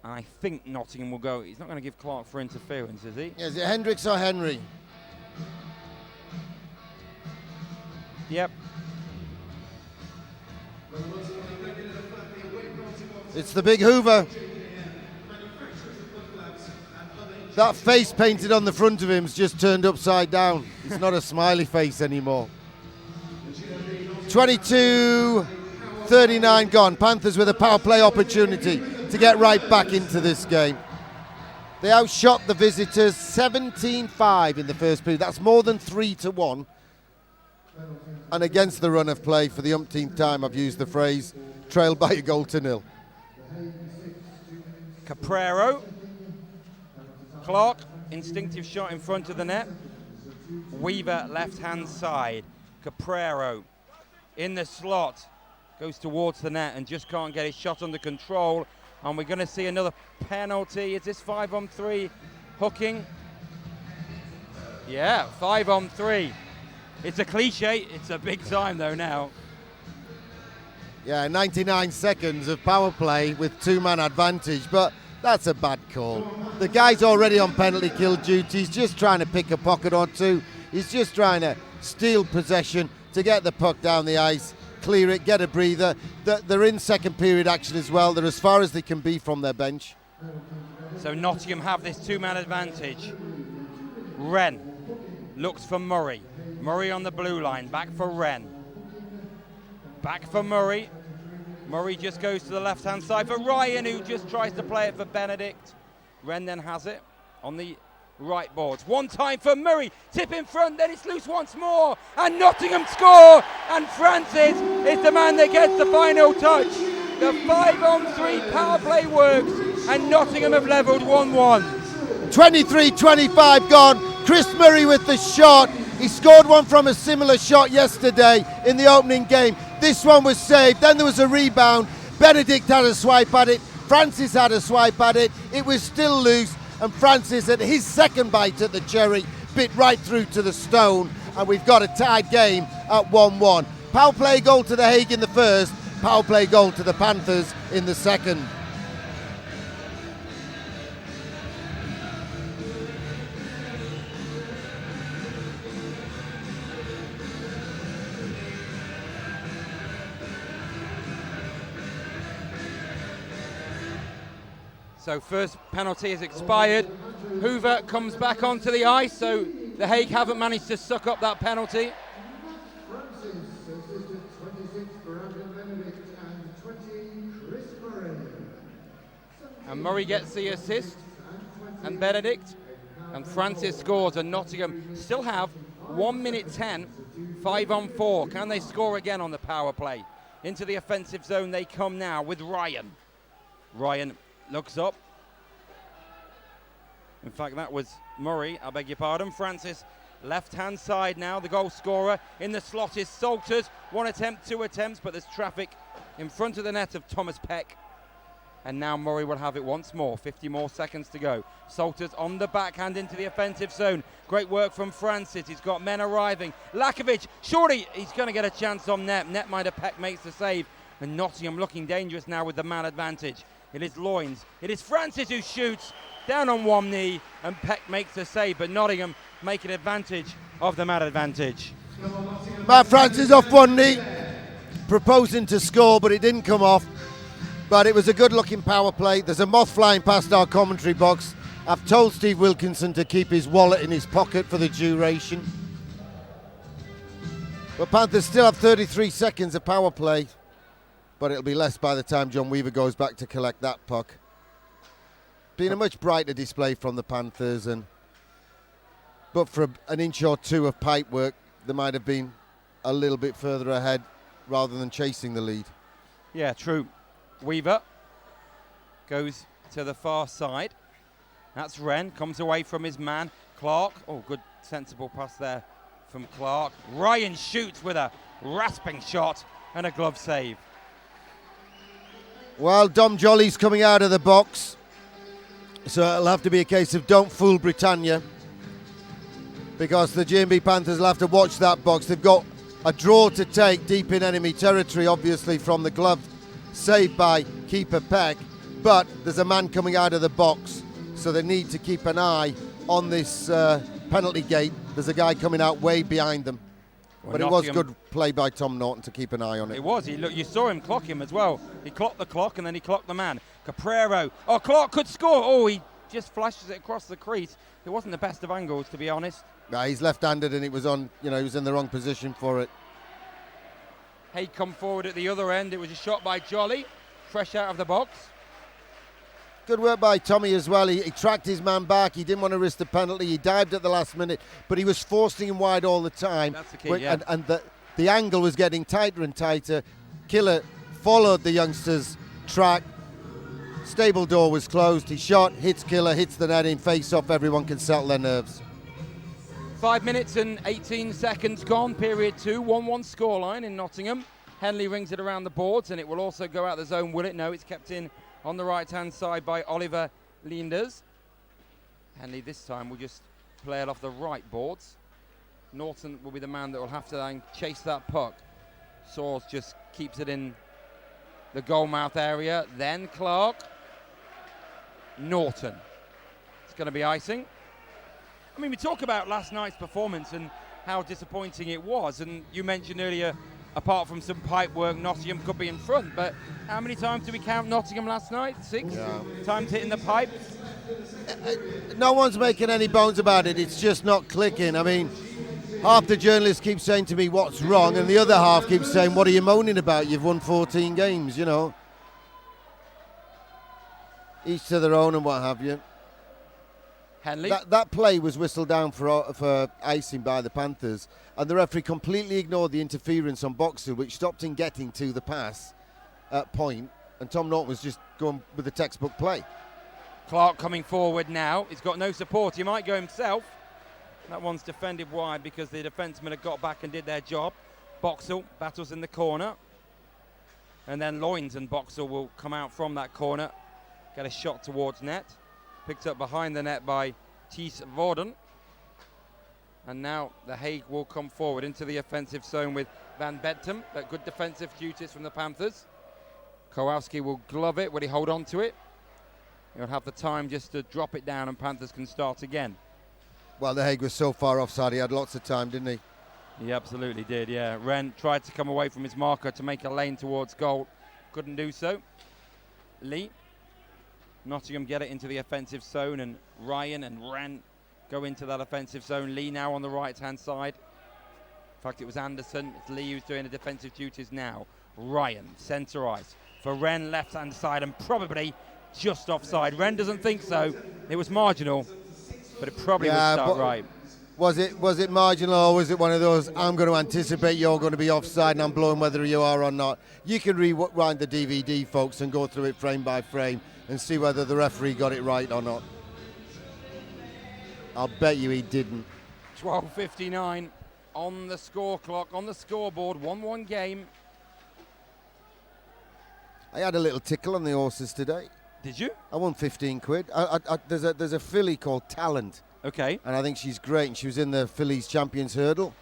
And I think Nottingham will go. He's not going to give Clark for interference, is he? Yeah, is it Hendricks or Henry? Yep. It's the big Hoover. That face painted on the front of him's just turned upside down. It's not a smiley face anymore. 22-39 gone. Panthers with a power play opportunity to get right back into this game. They outshot the visitors 17-5 in the first period. That's more than 3-1. And against the run of play, for the umpteenth time I've used the phrase, trailed by a goal to nil. Caprero. Clark, instinctive shot in front of the net. Weaver, left-hand side. Caprero in the slot. goes towards the net and just can't get his shot under control. And we're going to see another penalty. Is this 5-on-3 hooking? Yeah, 5-on-3. It's a cliche. It's a big time though now. Yeah, 99 seconds of power play with two-man advantage, but that's a bad call. The guy's already on penalty kill duty. He's just trying to pick a pocket or two. He's just trying to steal possession to get the puck down the ice, clear it, get a breather. They're in second period action as well. They're as far as they can be from their bench. So Nottingham have this two-man advantage. Wren looks for Murray. Murray on the blue line, back for Wren. Back for Murray. Murray just goes to the left-hand side for Ryan, who just tries to play it for Benedict. Wren then has it on the right boards. One time for Murray, tip in front, then it's loose once more, and Nottingham score, and Francis is the man that gets the final touch. The 5-on-3 power play works, and Nottingham have levelled 1-1. 23-25 gone. Chris Murray with the shot. He scored one from a similar shot yesterday in the opening game. This one was saved. Then there was a rebound. Benedict had a swipe at it. Francis had a swipe at it. It was still loose. And Francis, at his second bite at the cherry, bit right through to the stone. And we've got a tied game at 1-1. Power play goal to the Hague in the first. Power play goal to the Panthers in the second. So first penalty is expired. Hoover comes back onto the ice, so the Hague haven't managed to suck up that penalty. Francis assisted 26 Brandon Benedict and 20 Chris Murray. And Murray gets the assist, and Benedict, and Francis scores, and Nottingham still have 1 minute 10, 5-on-4. Can they score again on the power play? Into the offensive zone they come now with Ryan. Ryan looks up. In fact, that was Murray, I beg your pardon. Francis, left-hand side now, the goal scorer. In the slot is Salters. One attempt, two attempts, but there's traffic in front of the net of Thomas Peck. And now Murray will have it once more. 50 more seconds to go. Salters on the backhand into the offensive zone. Great work from Francis. He's got men arriving. Lakovic, surely he's going to get a chance on net. Netminder Peck makes the save. And Nottingham looking dangerous now with the man advantage. It is Loynes. It is Francis who shoots down on one knee, and Peck makes a save, but Nottingham making advantage of the man advantage. Matt Francis off one knee, proposing to score, but it didn't come off. But it was a good-looking power play. There's a moth flying past our commentary box. I've told Steve Wilkinson to keep his wallet in his pocket for the duration. But Panthers still have 33 seconds of power play. But it'll be less by the time John Weaver goes back to collect that puck. Been a much brighter display from the Panthers, but for an inch or two of pipe work, they might have been a little bit further ahead rather than chasing the lead. Yeah, true. Weaver goes to the far side. That's Wren, comes away from his man. Clark, oh, good sensible pass there from Clark. Ryan shoots with a rasping shot and a glove save. Well, Dom Jolly's coming out of the box, so it'll have to be a case of don't fool Britannia, because the G&B Panthers will have to watch that box. They've got a draw to take deep in enemy territory, obviously from the glove saved by keeper Peck, but there's a man coming out of the box, so they need to keep an eye on this penalty gate. There's a guy coming out way behind them. Well, but it was good play by Tom Norton to keep an eye on it. It was. You saw him clock him as well. He clocked the clock and then he clocked the man. Caprero. Oh, Clark could score. Oh, he just flashes it across the crease. It wasn't the best of angles, to be honest. Nah, he's left-handed and it was on. He was in the wrong position for it. Hague come forward at the other end. It was a shot by Jolly, fresh out of the box. Good work by Tommy as well. He tracked his man back. He didn't want to risk the penalty. He dived at the last minute, but he was forcing him wide all the time. That's the key, yeah. And the angle was getting tighter and tighter. Killer followed the youngster's track. Stable door was closed. He shot, hits Killer, hits the net in face-off. Everyone can settle their nerves. 5 minutes and 18 seconds gone, period 2. 1-1 scoreline in Nottingham. Henley rings it around the boards, and it will also go out the zone, will it? No, it's kept in on the right-hand side by Oliver Leenders. Henley this time will just play it off the right boards. Norton will be the man that will have to then chase that puck. Saws just keeps it in the goalmouth area. Then Clark. Norton. It's going to be icing. I mean, we talk about last night's performance and how disappointing it was. And you mentioned earlier, apart from some pipe work, Nottingham could be in front. But how many times did we count Nottingham last night? 6 times hitting the pipe. No one's making any bones about it. It's just not clicking. I mean, half the journalists keep saying to me, what's wrong? And the other half keeps saying, what are you moaning about? You've won 14 games, you know. Each to their own and what have you. Henley. That play was whistled down for icing by the Panthers, and the referee completely ignored the interference on Boxall, which stopped him getting to the pass at point, and Tom Norton was just going with the textbook play. Clark coming forward now. He's got no support. He might go himself. That one's defended wide because the defensemen have got back and did their job. Boxall battles in the corner. And then Loynes and Boxall will come out from that corner. Get a shot towards net. Picked up behind the net by Thies Vorden. And now the Hague will come forward into the offensive zone with Van Bentum. But good defensive duties from the Panthers. Kowalski will glove it. Will he hold on to it? He'll have the time just to drop it down and Panthers can start again. Well, the Hague was so far offside, he had lots of time, didn't he? He absolutely did, yeah. Wren tried to come away from his marker to make a lane towards goal. Couldn't do so. Lee. Nottingham get it into the offensive zone, and Ryan and Wren go into that offensive zone. Lee now on the right-hand side. In fact, it was Anderson. It's Lee who's doing the defensive duties now. Ryan, centre ice. For Wren, left-hand side, and probably just offside. Wren doesn't think so. It was marginal, but it probably would start right. Was it marginal, or was it one of those, I'm going to anticipate you're going to be offside and I'm blowing whether you are or not? You can rewind the DVD, folks, and go through it frame by frame and see whether the referee got it right or not. I'll bet you he didn't. 12:59 on the score clock, on the scoreboard, 1-1 game. I had a little tickle on the horses today. Did you? I won 15 quid. There's a filly called Talent. Okay. And I think she's great, and she was in the Fillies Champions Hurdle.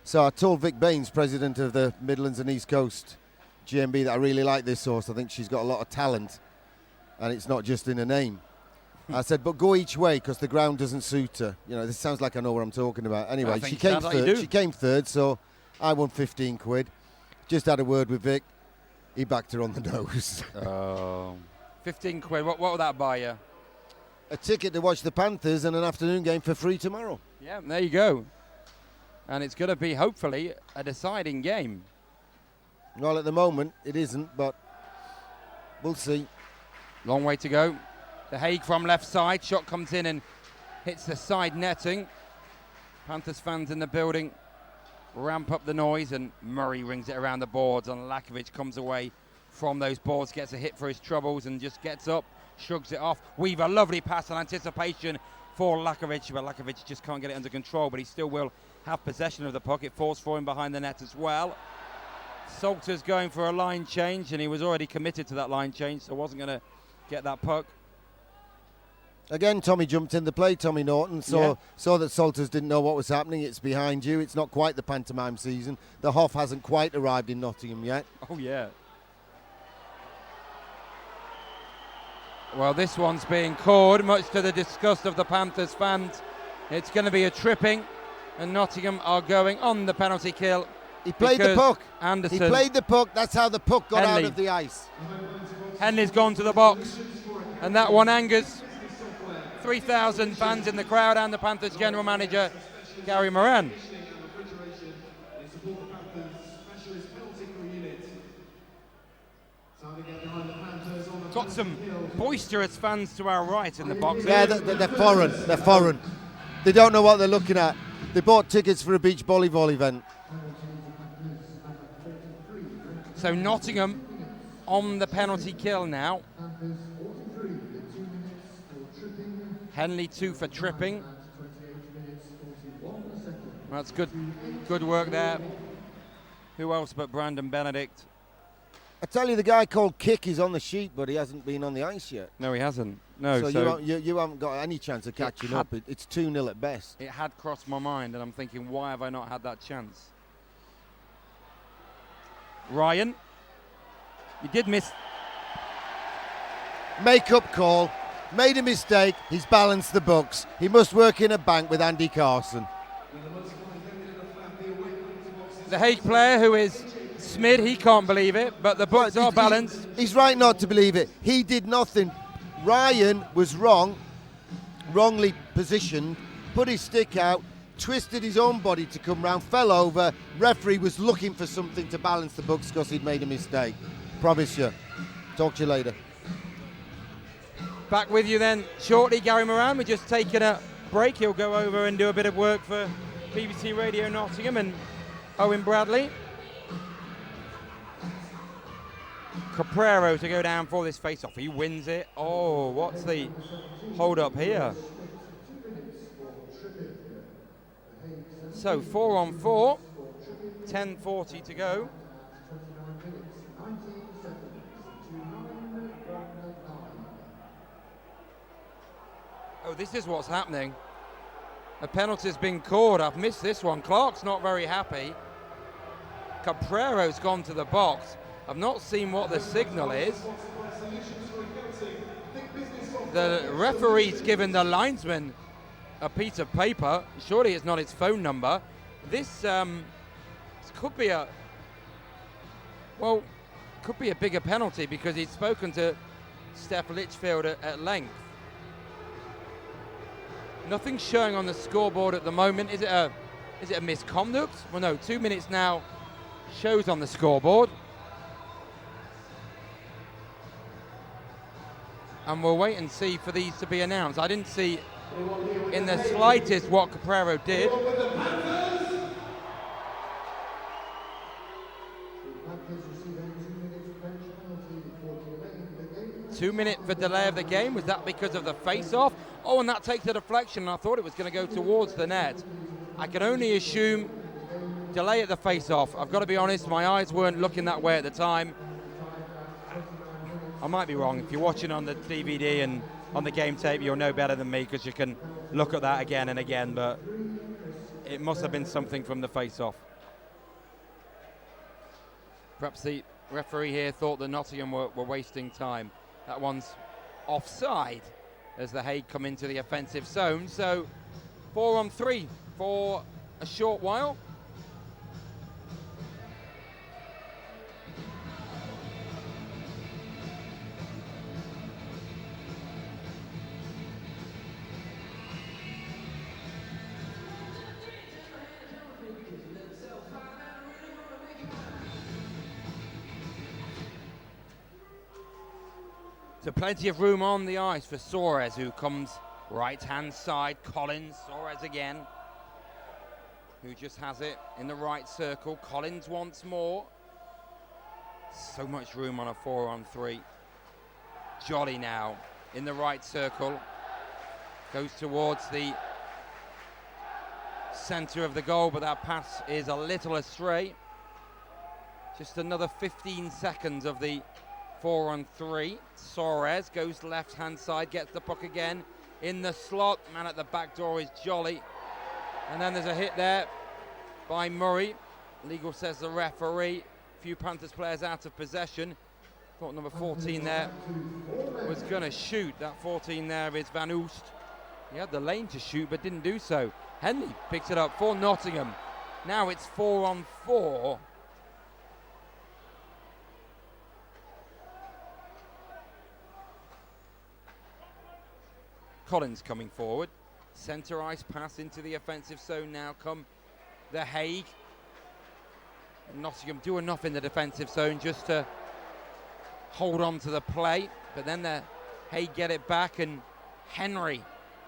So I told Vic Baines, president of the Midlands and East Coast GMB, that I really like this horse. I think she's got a lot of talent, and it's not just in her name. I said, but go each way because the ground doesn't suit her. You know, this sounds like I know what I'm talking about. Anyway, she came third. Like she came third, so I won 15 quid. Just had a word with Vic. He backed her on the nose. Oh. 15 quid. What will that buy you? A ticket to watch the Panthers and an afternoon game for free tomorrow. Yeah, there you go. And it's going to be, hopefully, a deciding game. Well, at the moment, it isn't, but we'll see. Long way to go. The Hague from left side. Shot comes in and hits the side netting. Panthers fans in the building ramp up the noise, and Murray rings it around the boards, and Lakovic comes away from those boards, gets a hit for his troubles and just gets up, shrugs it off. Weaver, lovely pass and anticipation for Lakovic, but Lakovic just can't get it under control, but he still will have possession of the puck. It falls for him behind the net as well. Salter's going for a line change, and he was already committed to that line change, so wasn't going to get that puck. Again, Tommy jumped in the play, Tommy Norton, saw that Salters didn't know what was happening. It's behind you. It's not quite the pantomime season. The Hoff hasn't quite arrived in Nottingham yet. Oh, yeah. Well, this one's being called, much to the disgust of the Panthers fans. It's going to be a tripping, and Nottingham are going on the penalty kill. He played the puck. Anderson. He played the puck. That's how the puck got out of the ice. Henley's gone to the box, and that one angers 3,000 fans in the crowd and the Panthers general manager, Gary Moran. Got some boisterous fans to our right in the box. Yeah, they're foreign. They're foreign. They don't know what they're looking at. They bought tickets for a beach volleyball event. So Nottingham on the penalty kill now. Henley 2 for tripping. That's good work there. Who else but Brandon Benedict? I tell you, the guy called Kick is on the sheet, but he hasn't been on the ice yet. No, he hasn't. No, so you haven't got any chance of catching up. It's 2-0 at best. It had crossed my mind, and I'm thinking, why have I not had that chance? Ryan, you did miss. Make-up call. Made a mistake. He's balanced the books. He must work in a bank with Andy Carson. The Hague player, who is Smid, he can't believe it, but the books are balanced. He's right not to believe it. He did nothing. Ryan was wrongly positioned, put his stick out, twisted his own body to come round, fell over. Referee was looking for something to balance the books because he'd made a mistake. Promise you. Talk to you later. Back with you then shortly, Gary Moran. We're just taking a break. He'll go over and do a bit of work for BBC Radio Nottingham and Owen Bradley. Caprero to go down for this face-off. He wins it. Oh, what's the hold up here? So 4-on-4, 10:40 to go. Oh, this is what's happening. A penalty's been called. I've missed this one. Clark's not very happy. Caprero's gone to the box. I've not seen what the signal is. The referee's given the linesman a piece of paper. Surely it's not his phone number. This could be a bigger penalty because he's spoken to Steph Litchfield at length. Nothing showing on the scoreboard at the moment. Is it a misconduct? Well, no. 2 minutes now shows on the scoreboard. And we'll wait and see for these to be announced. I didn't see in the slightest what Caprero did. 2 minute for delay of the game. Was that because of the face-off? Oh, and that takes a deflection. I thought it was going to go towards the net. I can only assume delay at the face-off. I've got to be honest, my eyes weren't looking that way at the time. I might be wrong. If you're watching on the DVD and on the game tape, you'll know better than me because you can look at that again and again, but it must have been something from the face-off. Perhaps the referee here thought that Nottingham were wasting time. That one's offside as the Hague come into the offensive zone. So 4-on-3 for a short while. So plenty of room on the ice for Soares, who comes right-hand side. Collins, Soares again, who just has it in the right circle. Collins once more. So much room on a 4-on-3. Jolly now in the right circle. Goes towards the centre of the goal, but that pass is a little astray. Just another 15 seconds of the 4-on-3. Soares goes left-hand side, gets the puck again in the slot. Man at the back door is Jolly. And then there's a hit there by Murray. Legal says the referee. A few Panthers players out of possession. Thought number 14 there was going to shoot. That 14 there is Van Oost. He had the lane to shoot but didn't do so. Henley picks it up for Nottingham. Now it's 4-on-4. Collins coming forward. Centre ice pass into the offensive zone now come the Hague. And Nottingham do enough in the defensive zone just to hold on to the play. But then the Hague get it back and Henry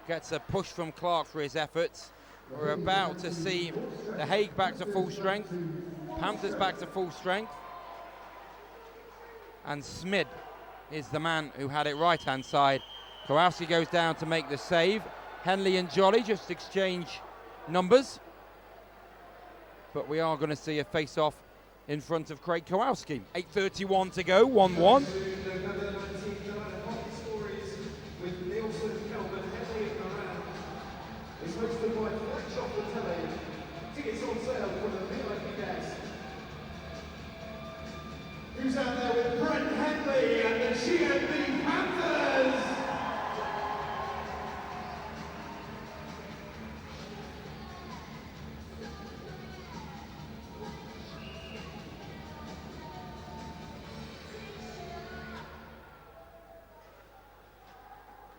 gets a push from Clark for his efforts. We're about to see the Hague back to full strength. Panthers back to full strength. And Smid is the man who had it right-hand side. Kowalski goes down to make the save. Henley and Jolly just exchange numbers. But we are going to see a face-off in front of Craig Kowalski. 8:31 to go, 1-1. Who's out there with Brent Henley and the GMB Panthers?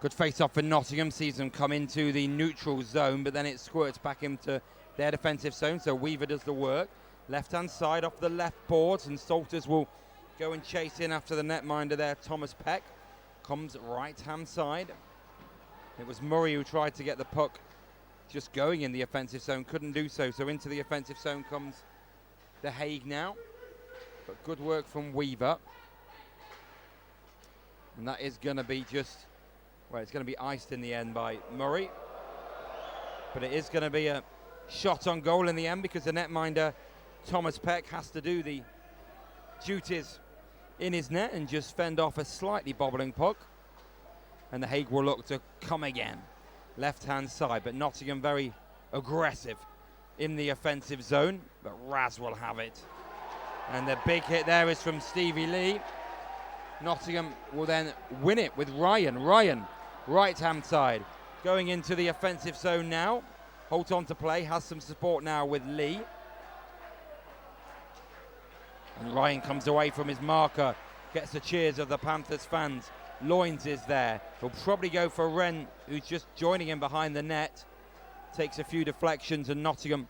Good face-off for Nottingham, sees them come into the neutral zone, but then it squirts back into their defensive zone, so Weaver does the work. Left-hand side off the left boards, and Salters will go and chase in after the netminder there. Thomas Peck comes right-hand side. It was Murray who tried to get the puck just going in the offensive zone, couldn't do so. So into the offensive zone comes the Hague now. But good work from Weaver. And that is going to be just, well, it's going to be iced in the end by Murray. But it is going to be a shot on goal in the end because the netminder, Thomas Peck, has to do the duties in his net and just fend off a slightly bobbling puck. And the Hague will look to come again. Left-hand side, but Nottingham very aggressive in the offensive zone. But Raz will have it. And the big hit there is from Stevie Lee. Nottingham will then win it with Ryan. Ryan, right-hand side, going into the offensive zone now. Holt on to play, has some support now with Lee. And Ryan comes away from his marker, gets the cheers of the Panthers fans. Loynes is there. He'll probably go for Wren, who's just joining him behind the net. Takes a few deflections, and Nottingham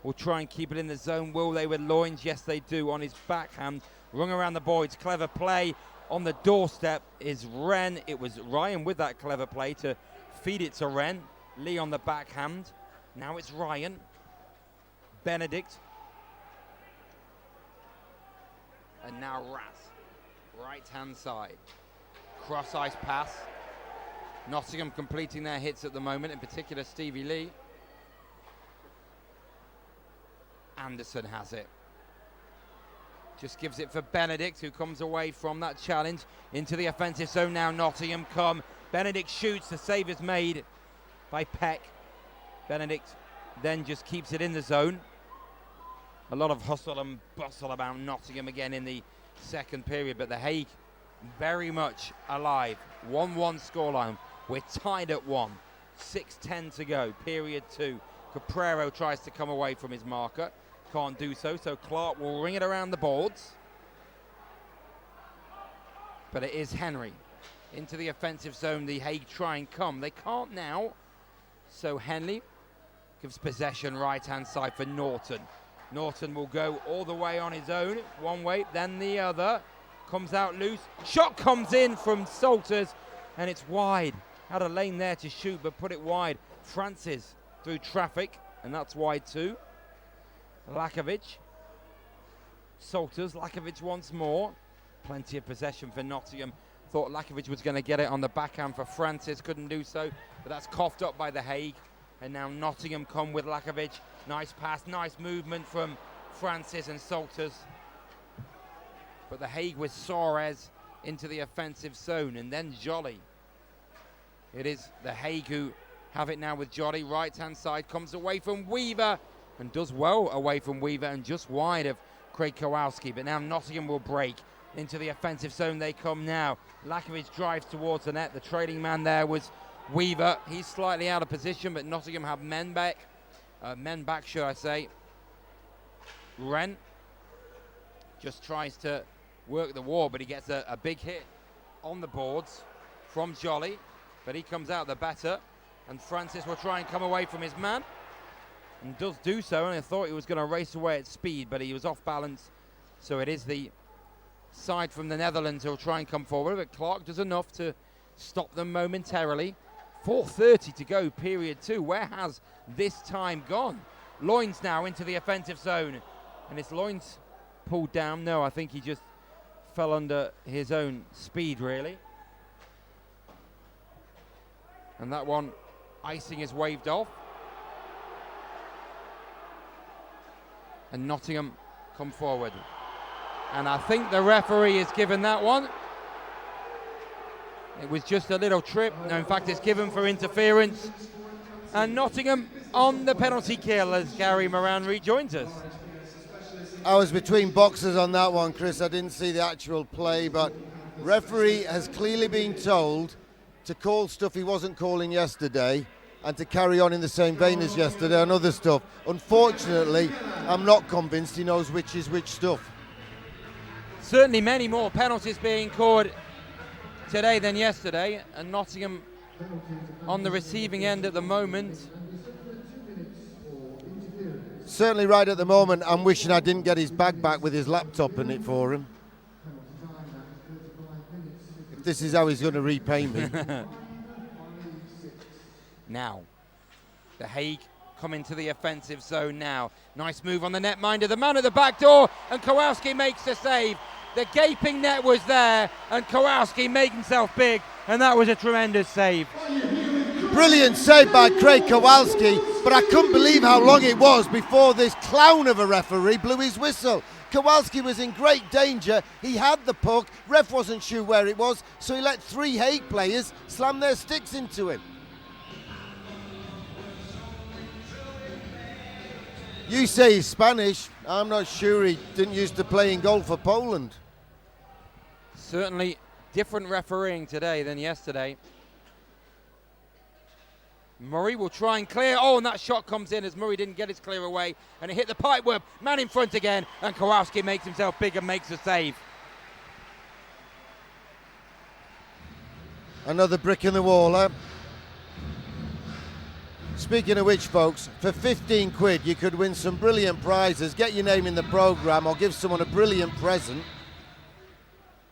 will try and keep it in the zone. Will they with Loynes? Yes, they do. On his backhand, rung around the boards. Clever play. On the doorstep is Wren. It was Ryan with that clever play to feed it to Wren. Lee on the backhand. Now it's Ryan. Benedict. And now Raz, right-hand side. Cross-ice pass. Nottingham completing their hits at the moment, in particular Stevie Lee. Anderson has it. Just gives it for Benedict, who comes away from that challenge into the offensive zone. Now Nottingham come. Benedict shoots, the save is made by Peck. Benedict then just keeps it in the zone. A lot of hustle and bustle about Nottingham again in the second period, but the Hague very much alive. 1-1 scoreline. We're tied at 1. 6:10 to go, period 2. Caprero tries to come away from his marker. Can't do so, so Clark will ring it around the boards. But it is Henry. Into the offensive zone, the Hague try and come. They can't now. So Henley gives possession right-hand side for Norton. Norton will go all the way on his own. One way, then the other. Comes out loose. Shot comes in from Salters, and it's wide. Had a lane there to shoot, but put it wide. Francis through traffic, and that's wide too. Lakovic. Salters, Lakovic once more. Plenty of possession for Nottingham. Thought Lakovic was going to get it on the backhand for Francis. Couldn't do so, but that's coughed up by the Hague. And now Nottingham come with Lakovic. Nice pass, nice movement from Francis and Salters. But the Hague with Soares into the offensive zone, and then Jolly. It is the Hague who have it now with Jolly. Right-hand side, comes away from Weaver, and does well away from Weaver, and just wide of Craig Kowalski. But now Nottingham will break into the offensive zone. They come now. Lakovic drives towards the net. The trailing man there was Weaver. He's slightly out of position, but Nottingham have men back, should I say. Wren just tries to work the wall, but he gets a big hit on the boards from Jolly, but he comes out the better, and Francis will try and come away from his man, and does do so. And I thought he was going to race away at speed, but he was off balance. So it is the side from the Netherlands who'll try and come forward, but Clark does enough to stop them momentarily. 4:30 to go, period 2. Where has this time gone? Loynes now into the offensive zone, and it's Loynes pulled down. No, I think he just fell under his own speed, really. And that one, icing is waved off. And Nottingham come forward. And I think the referee has given that one. It was just a little trip. No, in fact, it's given for interference. And Nottingham on the penalty kill as Gary Moran rejoins us. I was between boxes on that one, Chris. I didn't see the actual play, but referee has clearly been told to call stuff he wasn't calling yesterday and to carry on in the same vein as yesterday and other stuff. Unfortunately, I'm not convinced he knows which is which stuff. Certainly many more penalties being called today than yesterday, and Nottingham on the receiving end at the moment. Certainly right at the moment, I'm wishing I didn't get his bag back with his laptop in it for him. If this is how he's going to repay me. Now, the Hague come into the offensive zone now. Nice move on the netminder, the man at the back door, and Kowalski makes the save. The gaping net was there, and Kowalski made himself big, and that was a tremendous save. Brilliant save by Craig Kowalski, but I couldn't believe how long it was before this clown of a referee blew his whistle. Kowalski was in great danger. He had the puck, ref wasn't sure where it was, so he let 3 Hague players slam their sticks into him. You say he's Spanish. I'm not sure. He didn't used to play in goal for Poland. Certainly different refereeing today than yesterday. Murray will try and clear. Oh, and that shot comes in as Murray didn't get his clear away. And it hit the pipe work. Man in front again. And Kowalski makes himself big and makes a save. Another brick in the wall, huh? Speaking of which, folks, for 15 quid you could win some brilliant prizes, get your name in the programme or give someone a brilliant present.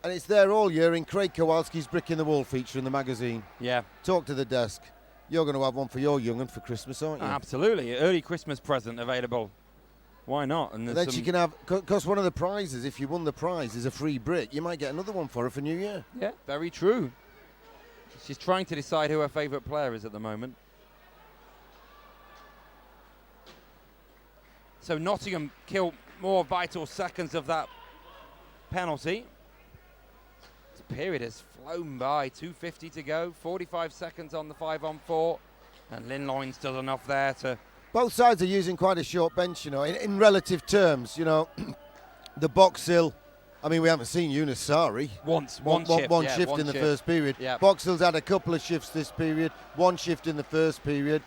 And it's there all year in Craig Kowalski's Brick in the Wall feature in the magazine. Yeah. Talk to the desk. You're going to have one for your young'un for Christmas, aren't you? Absolutely. Early Christmas present available. Why not? And then she can have, because one of the prizes, if you won the prize, is a free brick. You might get another one for her for New Year. Yeah, very true. She's trying to decide who her favourite player is at the moment. So Nottingham killed more vital seconds of that penalty. This period has flown by. 2:50 to go. 45 seconds on the 5-on-4. And Lynn Loynes does enough there to... Both sides are using quite a short bench, you know, in relative terms. You know, the Box Hill, I mean, we haven't seen Yunus Sari. One shift in the first period. Yep. Box Hill's had a couple of shifts this period. 1 shift in the first period.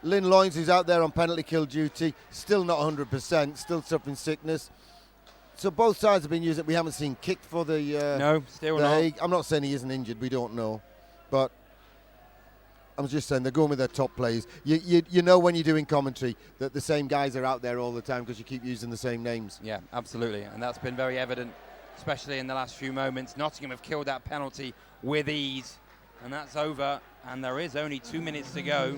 Lynn Loynes, who's out there on penalty kill duty, still not 100%, still suffering sickness. So both sides have been using it. We haven't seen Kick for the no, still not. Hague. I'm not saying he isn't injured, we don't know. But I'm just saying they're going with their top players. You know when you're doing commentary that the same guys are out there all the time because you keep using the same names. Yeah, absolutely. And that's been very evident, especially in the last few moments. Nottingham have killed that penalty with ease. And that's over. And there is only 2 minutes to go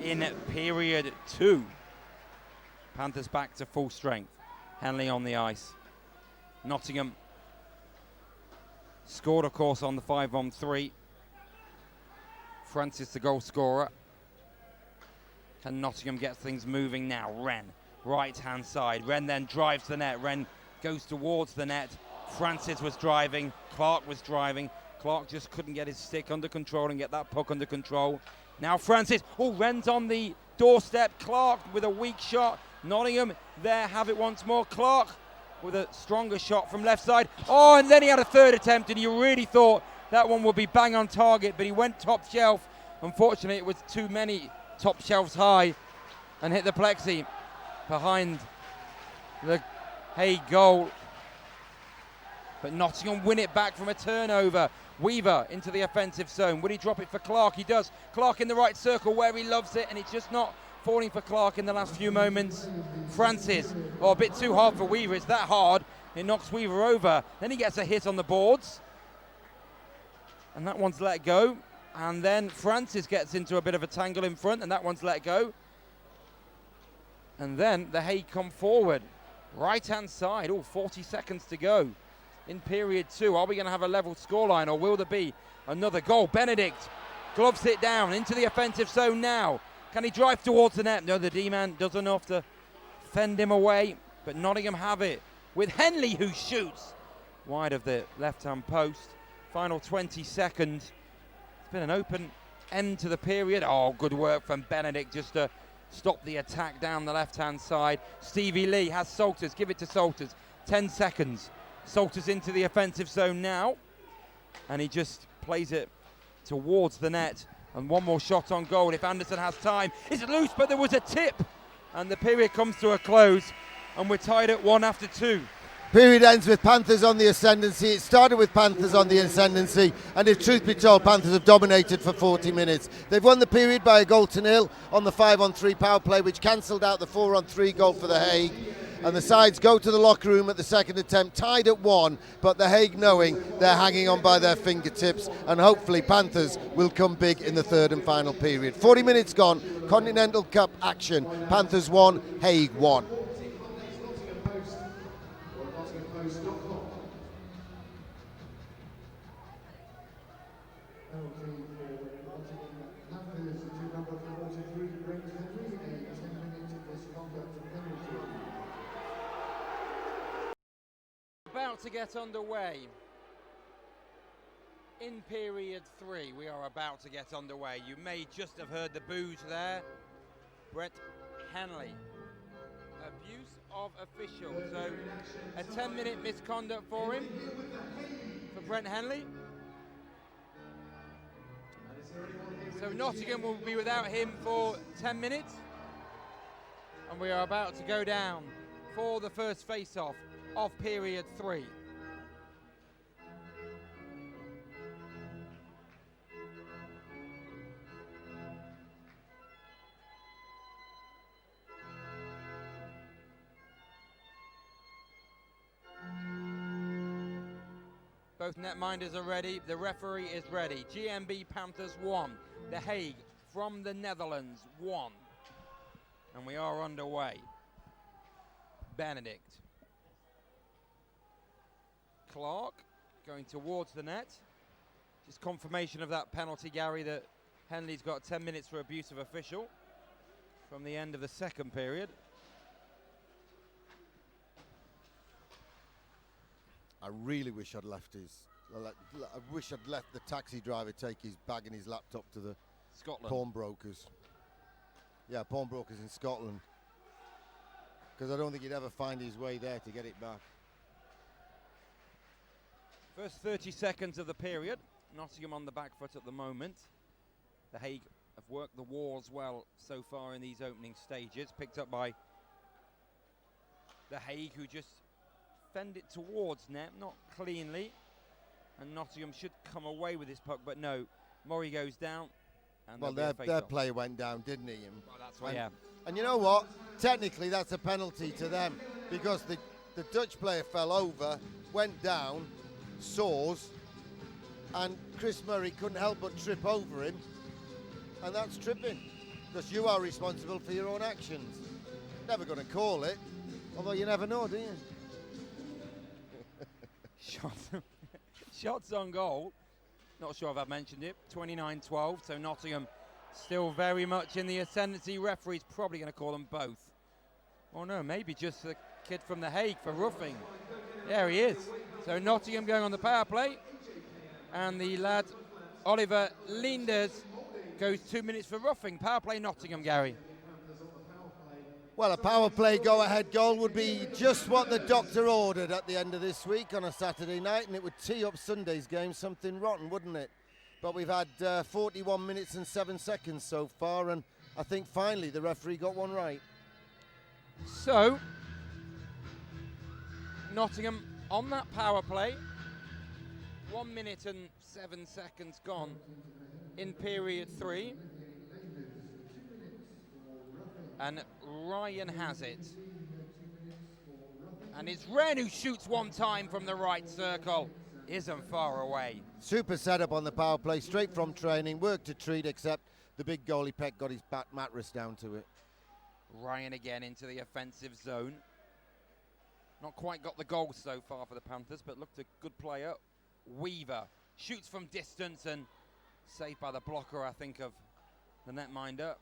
in period 2. Panthers back to full strength. Henley on the ice. Nottingham scored, of course, on the 5-on-3. Francis, the goal scorer. Can Nottingham get things moving now? Wren, right-hand side. Wren then drives the net. Wren goes towards the net. Francis was driving. Clark was driving. Clark just couldn't get his stick under control and get that puck under control. Now Francis, Wren's on the doorstep. Clark with a weak shot. Nottingham there have it once more. Clark with a stronger shot from left side. Oh, and then he had a third attempt and you really thought that one would be bang on target, but he went top shelf. Unfortunately, it was too many top shelves high and hit the plexi behind the Hague goal. But Nottingham win it back from a turnover. Weaver into the offensive zone. Will he drop it for Clark? He does. Clark in the right circle where he loves it, and it's just not falling for Clark in the last few moments. Francis, a bit too hard for Weaver. It's that hard. It knocks Weaver over. Then he gets a hit on the boards. And that one's let go. And then Francis gets into a bit of a tangle in front, and that one's let go. And then the Hague come forward. Right-hand side. 40 seconds to go in period 2. Are we going to have a level scoreline, or will there be another goal? Benedict gloves it down into the offensive zone now. Can he drive towards the net? No, the D-man does enough to fend him away, but Nottingham have it. with Henley, who shoots wide of the left-hand post. Final 20 seconds. It's been an open end to the period. Oh, good work from Benedict just to stop the attack down the left-hand side. Stevie Lee has Salters. Give it to Salters. 10 seconds. Salters into the offensive zone now. And he just plays it towards the net. And one more shot on goal if Anderson has time. It's loose, but there was a tip. And the period comes to a close. And we're tied at 1 after 2. Period ends with Panthers on the ascendancy. It started with Panthers on the ascendancy, and if truth be told, Panthers have dominated for 40 minutes. They've won the period by a 1-0 on the 5-on-3 power play, which cancelled out the 4-on-3 goal for the Hague. And the sides go to the locker room at the second attempt, tied at 1, but the Hague knowing they're hanging on by their fingertips, and hopefully Panthers will come big in the third and final period. 40 minutes gone, Continental Cup action. Panthers 1, Hague 1. About to get underway in period 3. We are about to get underway. You may just have heard the boos there. Brett Henley, abuse of official. So a 10-minute misconduct for him, for Brent Henley. So Nottingham will be without him for 10 minutes. And we are about to go down for the first face-off of period 3. Both netminders are ready. The referee is ready. GMB Panthers 1. The Hague from the Netherlands 1. And we are underway. Benedict. Clark going towards the net. Just confirmation of that penalty, Gary, that Henley's got 10 minutes for abusive official from the end of the second period. I really wish I'd left I wish I'd let the taxi driver take his bag and his laptop to the Scotland pawnbrokers. Yeah, pawnbrokers in Scotland. Because I don't think he'd ever find his way there to get it back. First 30 seconds of the period. Nottingham on the back foot at the moment. The Hague have worked the walls well so far in these opening stages. Picked up by the Hague, who just fend it towards net, not cleanly. And Nottingham should come away with this puck, but no. Murray goes down. And well, their player went down, didn't he? And, well, that's right, yeah. And you know what? Technically, that's a penalty to them because the Dutch player fell over, went down, soars, and Chris Murray couldn't help but trip over him, and that's tripping because you are responsible for your own actions. Never going to call it, although you never know, do you? Shots on goal. Not sure if I've mentioned it. 29-12, so Nottingham still very much in the ascendancy. Referee's probably going to call them both. Oh no, maybe just the kid from the Hague for roughing. There he is. So Nottingham going on the power play. And the lad, Oliver Linders, goes 2 minutes for roughing. Power play Nottingham, Gary. Well, a power play go-ahead goal would be just what the doctor ordered at the end of this week on a Saturday night, and it would tee up Sunday's game something rotten, wouldn't it? But we've had 41 minutes and 7 seconds so far, and I think finally the referee got one right. So, Nottingham on that power play. 1 minute and 7 seconds gone in period 3. And Ryan has it. And it's Wren who shoots one time from the right circle. Isn't far away. Super setup on the power play, straight from training, work to treat, except the big goalie Peck got his back mattress down to it. Ryan again into the offensive zone. Not quite got the goal so far for the Panthers, but looked a good player. Weaver shoots from distance and saved by the blocker, I think, of the netminder.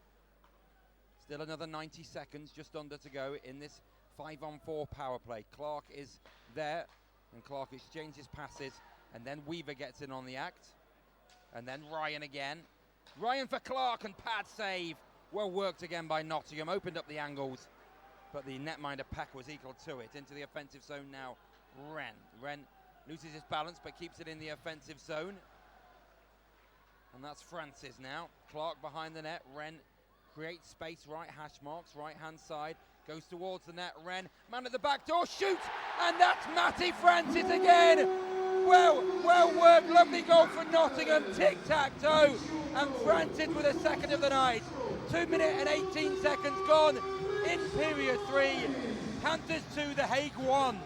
Still another 90 seconds, just under to go in this 5-on-4 power play. Clark is there, and Clark exchanges passes, and then Weaver gets in on the act. And then Ryan again. Ryan for Clark, and pad save. Well worked again by Nottingham, opened up the angles, but the netminder Pack was equal to it. Into the offensive zone now, Wren loses his balance, but keeps it in the offensive zone. And that's Francis now. Clark behind the net. Wren creates space, right hash marks, right hand side. Goes towards the net. Wren, man at the back door, shoots! And that's Matty Francis again! Well worked, lovely goal for Nottingham. Tic-tac-toe. And Francis with a second of the night. 2 minutes and 18 seconds gone in period 3. Panthers 2, The Hague 1.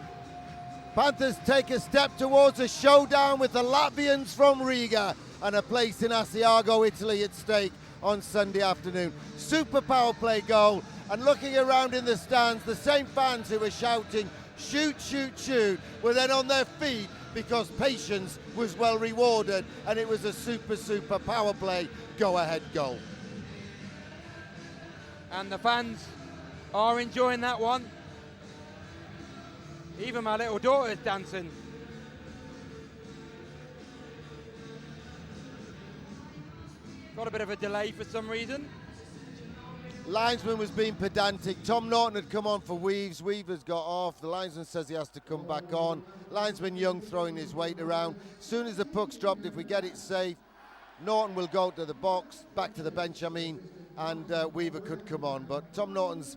Panthers take a step towards a showdown with the Latvians from Riga and a place in Asiago, Italy at stake on Sunday afternoon. Super power play goal, and looking around in the stands, the same fans who were shouting, shoot, shoot, shoot, were then on their feet because patience was well rewarded, and it was a super power play go-ahead goal. And the fans are enjoying that one. Even my little daughter's dancing. Got a bit of a delay for some reason. Linesman was being pedantic. Tom Norton had come on for Weaves. Weaver's got off. The linesman says he has to come back on. Linesman Young throwing his weight around. As soon as the puck's dropped, if we get it safe, Norton will go to the box, back to the bench, and Weaver could come on. But Tom Norton's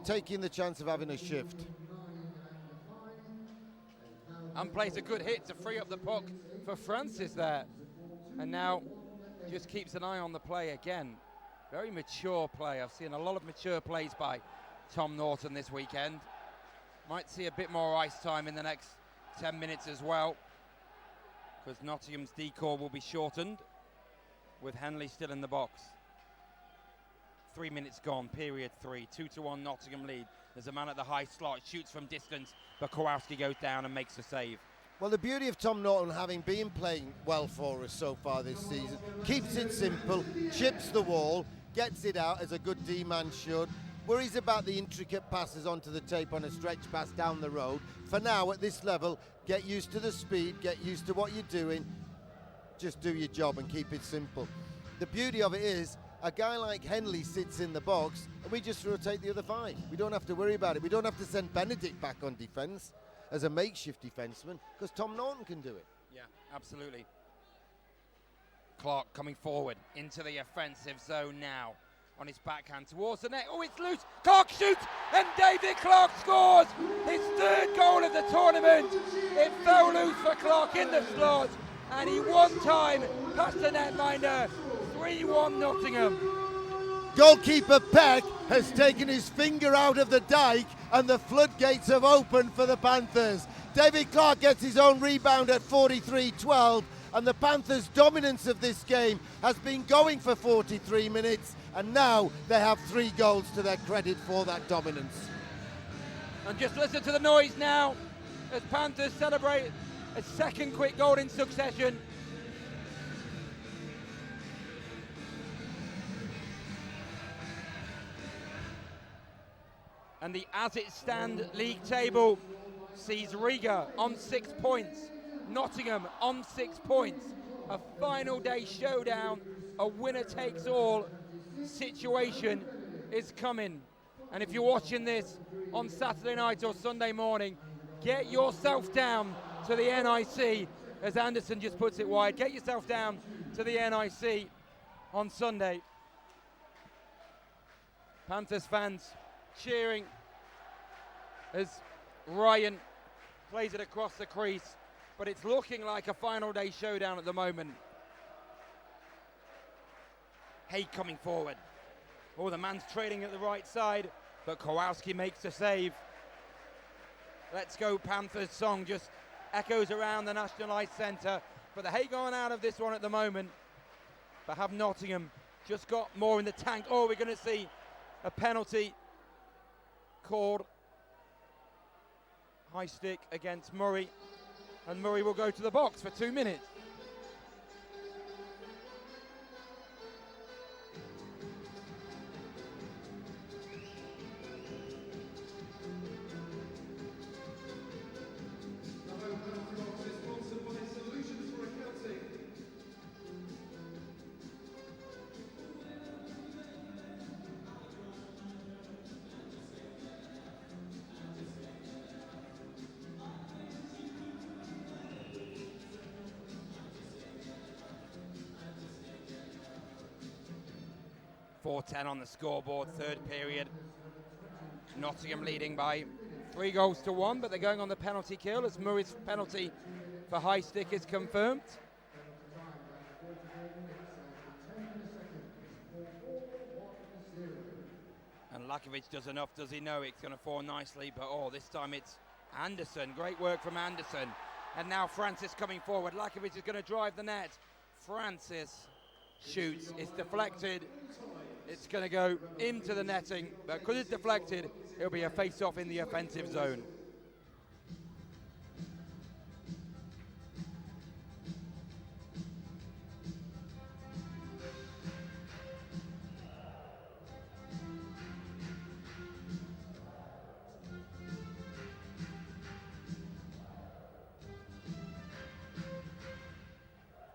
taking the chance of having a shift. And plays a good hit to free up the puck for Francis there. And now just keeps an eye on the play again. Very mature play. I've seen a lot of mature plays by Tom Norton this weekend. Might see a bit more ice time in the next 10 minutes as well, because Nottingham's decor will be shortened with Henley still in the box. 3 minutes gone, period 3. 2-1 Nottingham lead. There's a man at the high slot, shoots from distance, but Kowalski goes down and makes the save. Well, the beauty of Tom Norton, having been playing well for us so far this season, keeps it simple, chips the wall, gets it out as a good D-man should, worries about the intricate passes onto the tape on a stretch pass down the road. For now, at this level, get used to the speed, get used to what you're doing, just do your job and keep it simple. The beauty of it is, a guy like Henley sits in the box and we just rotate the other 5. We don't have to worry about it. We don't have to send Benedict back on defence as a makeshift defenceman, because Tom Norton can do it. Yeah, absolutely. Clark coming forward into the offensive zone now. On his backhand towards the net. Oh, it's loose. Clark shoots, and David Clark scores his 3rd goal of the tournament. It fell loose for Clark in the slot, and he one time past the netminder. 3-1 Nottingham. Goalkeeper Peck has taken his finger out of the dike, and the floodgates have opened for the Panthers. David Clark gets his own rebound at 43-12, and the Panthers' dominance of this game has been going for 43 minutes, and now they have 3 goals to their credit for that dominance. And just listen to the noise now as Panthers celebrate a 2nd quick goal in succession. And the as it stand league table sees Riga on 6 points, Nottingham on 6 points. A final day showdown, a winner takes all situation is coming. And if you're watching this on Saturday night or Sunday morning, get yourself down to the NIC, as Anderson just puts it wide. Get yourself down to the NIC on Sunday. Panthers fans cheering as Ryan plays it across the crease, but it's looking like a final day showdown at the moment. Hague coming forward. Oh, the man's trading at the right side, but Kowalski makes the save. Let's Go Panthers song just echoes around the National Ice Centre, but the Hague on out of this one at the moment. But have Nottingham just got more in the tank? Oh, we're going to see a penalty called. High stick against Murray, and Murray will go to the box for 2 minutes. 4:10 on the scoreboard, third period. Nottingham leading by 3 goals to 1, but they're going on the penalty kill as Murray's penalty for high stick is confirmed. And Lakovic does enough, does he? No, it's going to fall nicely, but this time it's Anderson. Great work from Anderson. And now Francis coming forward. Lakovic is going to drive the net. Francis shoots, it's deflected. It's going to go into the netting, but because it's deflected, it'll be a face-off in the offensive zone.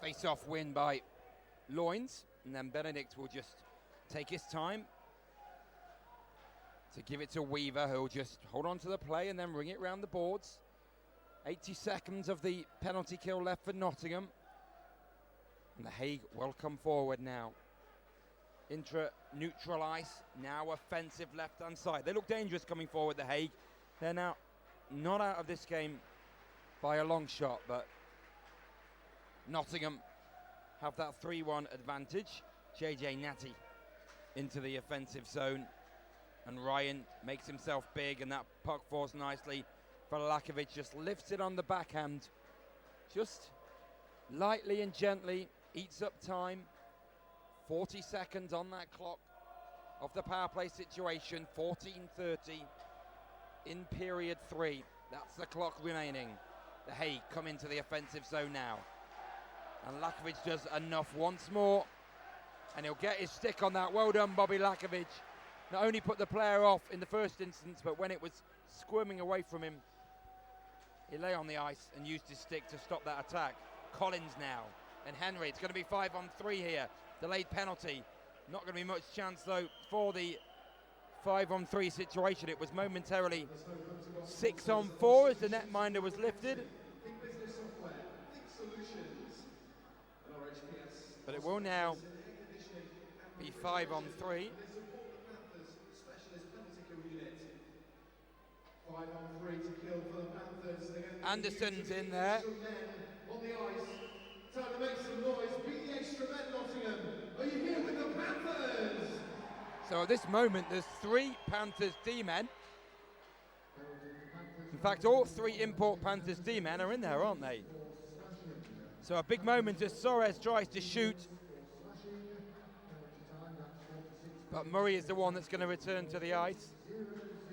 Face-off win by Loins, and then Benedict will just take his time to give it to Weaver, who'll just hold on to the play and then ring it round the boards. 80 seconds of the penalty kill left for Nottingham. And the Hague will come forward now. Intra-neutral ice, now offensive left-hand side. They look dangerous coming forward, the Hague. They're now not out of this game by a long shot, but Nottingham have that 3-1 advantage. JJ Natty into the offensive zone, and Ryan makes himself big, and that puck falls nicely for Lakovic. Just lifts it on the backhand, just lightly and gently, eats up time. 40 seconds on that clock of the power play situation. 14:30 in period 3. That's the clock remaining. The Hague come into the offensive zone now, and Lakovic does enough once more, and he'll get his stick on that. Well done, Bobby Lakovic. Not only put the player off in the first instance, but when it was squirming away from him, he lay on the ice and used his stick to stop that attack. Collins now, and Henry. It's going to be 5-on-3 here. Delayed penalty. Not going to be much chance, though, for the 5-on-3 situation. It was momentarily 6-on-4 as the netminder was lifted. But it will now be 5-on-3. 5-on-3 to kill for the Panthers. Anderson's in there. On the ice. Time to make some noise. Beat the extra men, Nottingham. Are you here with the Panthers? So at this moment, there's 3 Panthers D-men. In fact, all 3 import Panthers D-men are in there, aren't they? So a big moment as Soares tries to shoot. But Murray is the one that's going to return to the ice.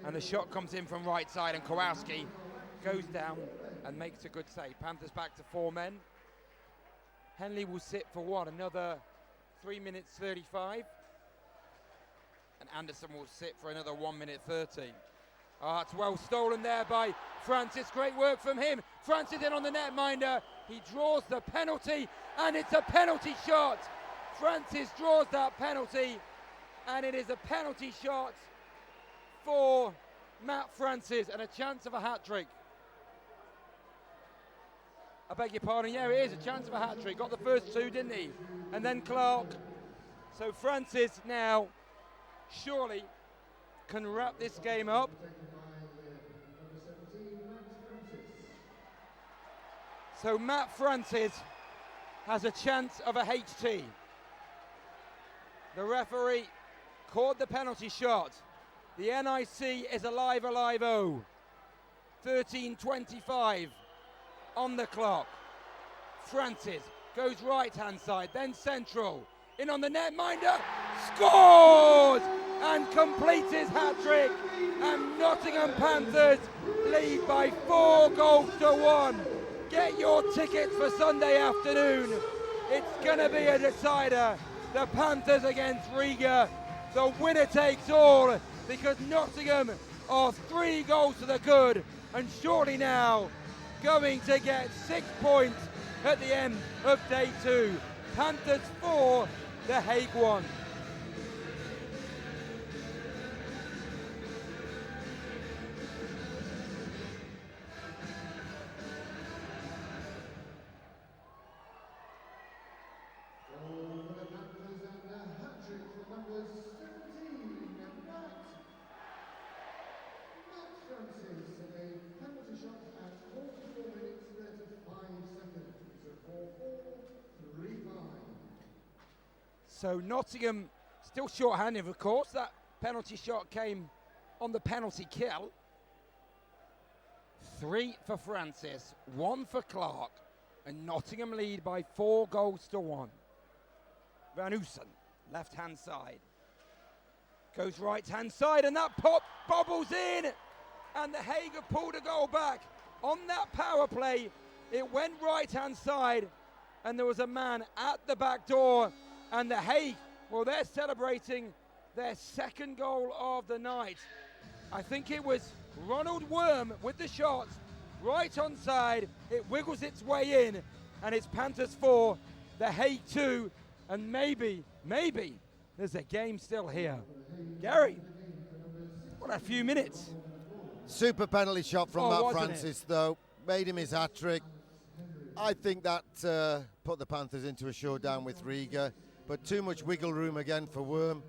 And the shot comes in from right side, and Kowalski goes down and makes a good save. Panthers back to 4 men. Henley will sit for what, another 3 minutes 35? And Anderson will sit for another 1 minute 30. It's well stolen there by Francis. Great work from him. Francis in on the netminder. He draws the penalty, and it's a penalty shot. Francis draws that penalty, and it is a penalty shot for Matt Francis, and a chance of a hat-trick. I beg your pardon, yeah, it is a chance of a hat-trick. Got the first 2, didn't he? And then Clark. So Francis now surely can wrap this game up. So Matt Francis has a chance of a HT. The referee called the penalty shot. The NIC is alive, alive-o. 13:25 on the clock. Francis goes right-hand side, then central. In on the netminder, scores! And completes his hat-trick. And Nottingham Panthers lead by 4-1. Get your tickets for Sunday afternoon. It's going to be a decider. The Panthers against Riga. The winner takes all, because Nottingham are 3 goals to the good, and surely now going to get 6 points at the end of day 2. Panthers 4, The Hague 1. Oh, for the Panthers, and a hat-trick for the Panthers. Francis, a penalty shot at 44 minutes 35 seconds. So 4-4-3-5. So Nottingham still short-handed, of course. That penalty shot came on the penalty kill. 3 for Francis, 1 for Clark, and Nottingham lead by 4-1. Van Oosten, left-hand side. Goes right-hand side, and that pop bobbles in, and the Hague have pulled a goal back. On that power play, it went right-hand side, and there was a man at the back door, and the Hague, well, they're celebrating their second goal of the night. I think it was Ronald Worm with the shot, right onside, it wiggles its way in, and it's Panthers 4, the Hague 2, and maybe, there's a game still here. Gary, what a few minutes. Super penalty shot from Matt wasn't Francis, though. Made him his hat-trick. I think that put the Panthers into a showdown with Riga, but too much wiggle room again for Worm.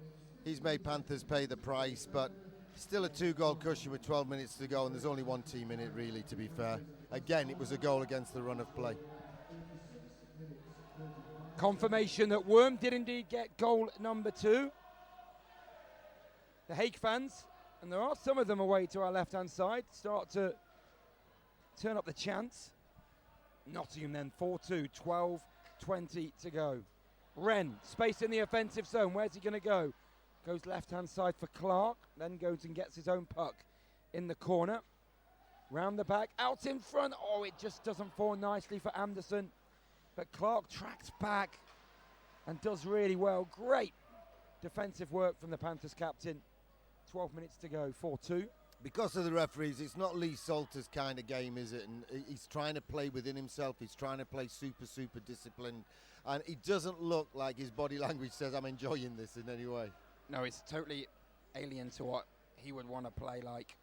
He's made Panthers pay the price, but still a 2-goal cushion with 12 minutes to go, and there's only one team in it, really, to be fair. Again, it was a goal against the run of play. Confirmation that Worm did indeed get goal number 2. The Hague fans, and there are some of them away to our left-hand side, start to turn up the chants. Nottingham then 4-2, 12-20 to go. Wren, space in the offensive zone, where's he going to go? Goes left-hand side for Clark, then goes and gets his own puck in the corner. Round the back, out in front, oh, it just doesn't fall nicely for Anderson. But Clark tracks back and does really well. Great defensive work from the Panthers captain. 12 minutes to go, 4-2. Because of the referees, it's not Lee Salter's kind of game, is it? And he's trying to play within himself. He's trying to play super disciplined. And he doesn't look like his body language says, I'm enjoying this in any way. No, it's totally alien to what he would want to play like.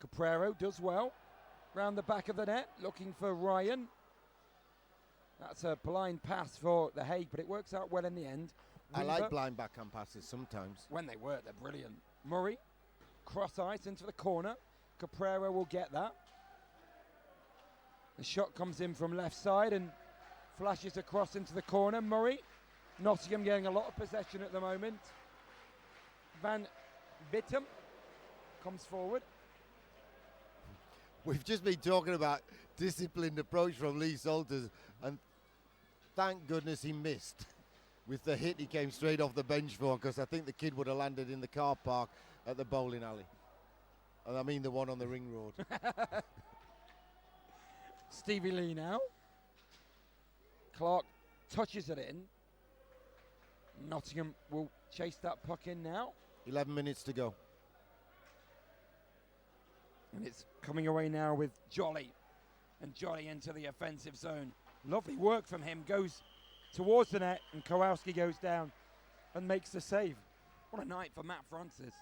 Caprero does well. Round the back of the net, looking for Ryan. That's a blind pass for the Hague, but it works out well in the end. I like blind backhand passes sometimes. When they work, they're brilliant. Murray, cross ice into the corner. Caprero will get that. The shot comes in from left side and flashes across into the corner. Murray, Nottingham getting a lot of possession at the moment. Van Bittem comes forward. We've just been talking about disciplined approach from Lee Salters, and thank goodness he missed with the hit he came straight off the bench for, because I think the kid would have landed in the car park at the bowling alley. And I mean the one on the ring road. Stevie Lee now. Clark touches it in. Nottingham will chase that puck in now. 11 minutes to go. And it's coming away now with Jolly. And Jolly into the offensive zone. Lovely work from him. Goes towards the net, and Kowalski goes down and makes the save. What a night for Matt Francis.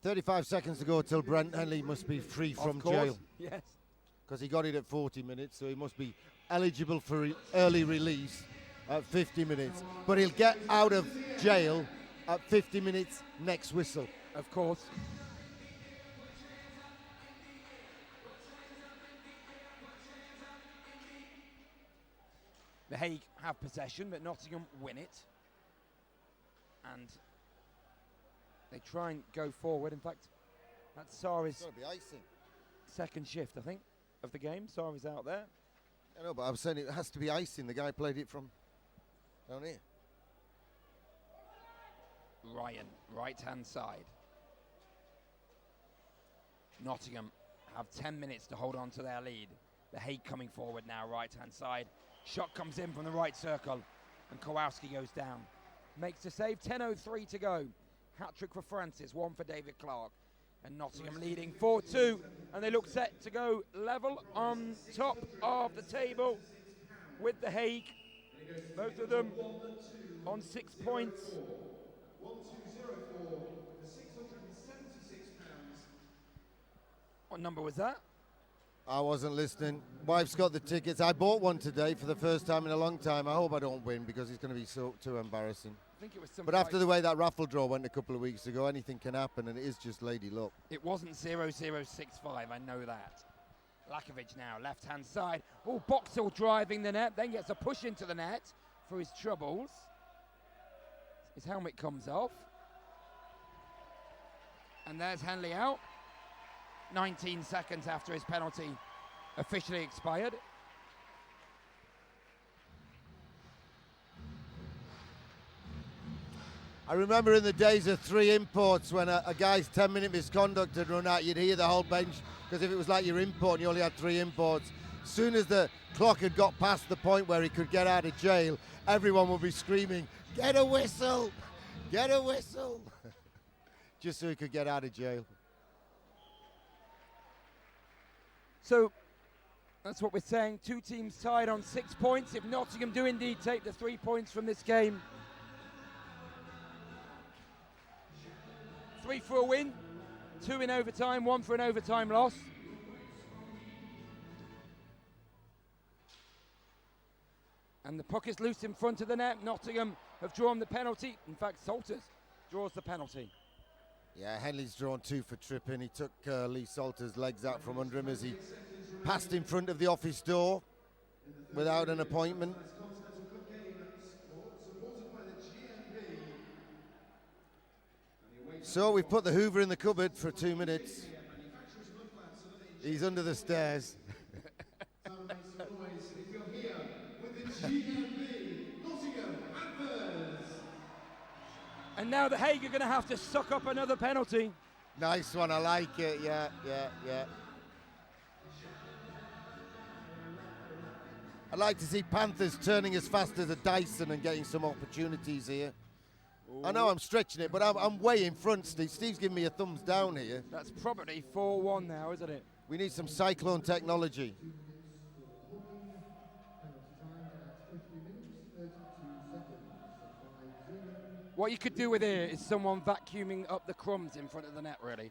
35 seconds to go till Brent Henley must be free from jail. Yes. Because he got it at 40 minutes, so he must be eligible for early release at 50 minutes. But he'll get out of jail at 50 minutes next whistle. Of course. The Hague have possession, but Nottingham win it. And they try and go forward. In fact, that's Sarri's It's got to be icing. second shift, I think, of the game. Sarri's out there. I know, but I'm saying it has to be icing. The guy played it from down here. Ryan, right-hand side. Nottingham have 10 minutes to hold on to their lead. The Hague coming forward now, right-hand side. Shot comes in from the right circle, and Kowalski goes down. Makes the save, 10:03 to go. Hat-trick for Francis, 1 for David Clark. And Nottingham leading 4-2, and they look set to go level on top of the table with the Hague. Both of them on 6 points. 1204 for £676. What number was that? I wasn't listening. Wife's got the tickets. I bought one today for the first time in a long time. I hope I don't win, because it's going to be so too embarrassing. think it was something But after like, the way that raffle draw went a couple of weeks ago, anything can happen, and it is just lady luck. it wasn't 0-0-6-5, I know that. Lakovic now, left-hand side. Oh, Boxall driving the net, then gets a push into the net for his troubles. His helmet comes off. And there's Henley out. 19 seconds after his penalty officially expired. I remember in the days of 3 imports when a guy's 10-minute misconduct had run out, you'd hear the whole bench, because if it was like your import and you only had 3 imports, as soon as the clock had got past the point where he could get out of jail, everyone would be screaming, "Get a whistle! Get a whistle!" Just so he could get out of jail. So that's what we're saying. 2 teams tied on 6 points. If Nottingham do indeed take the 3 points from this game, 3 for a win, 2 in overtime, 1 for an overtime loss. And the puck is loose in front of the net. Nottingham have drawn the penalty. In fact, Salters draws the penalty. Yeah, Henley's drawn 2 for tripping. He took Lee Salter's legs out from under him as he passed in front of the office door without an appointment. So we've put the Hoover in the cupboard for 2 minutes. He's under the stairs. And now the Hague are going to have to suck up another penalty. Nice one, I like it, yeah. I'd like to see Panthers turning as fast as a Dyson and getting some opportunities here. Ooh. I know I'm stretching it, but I'm way in front, Steve. Steve's giving me a thumbs down here. That's probably 4-1 now, isn't it? We need some cyclone technology. What you could do with here is someone vacuuming up the crumbs in front of the net, really,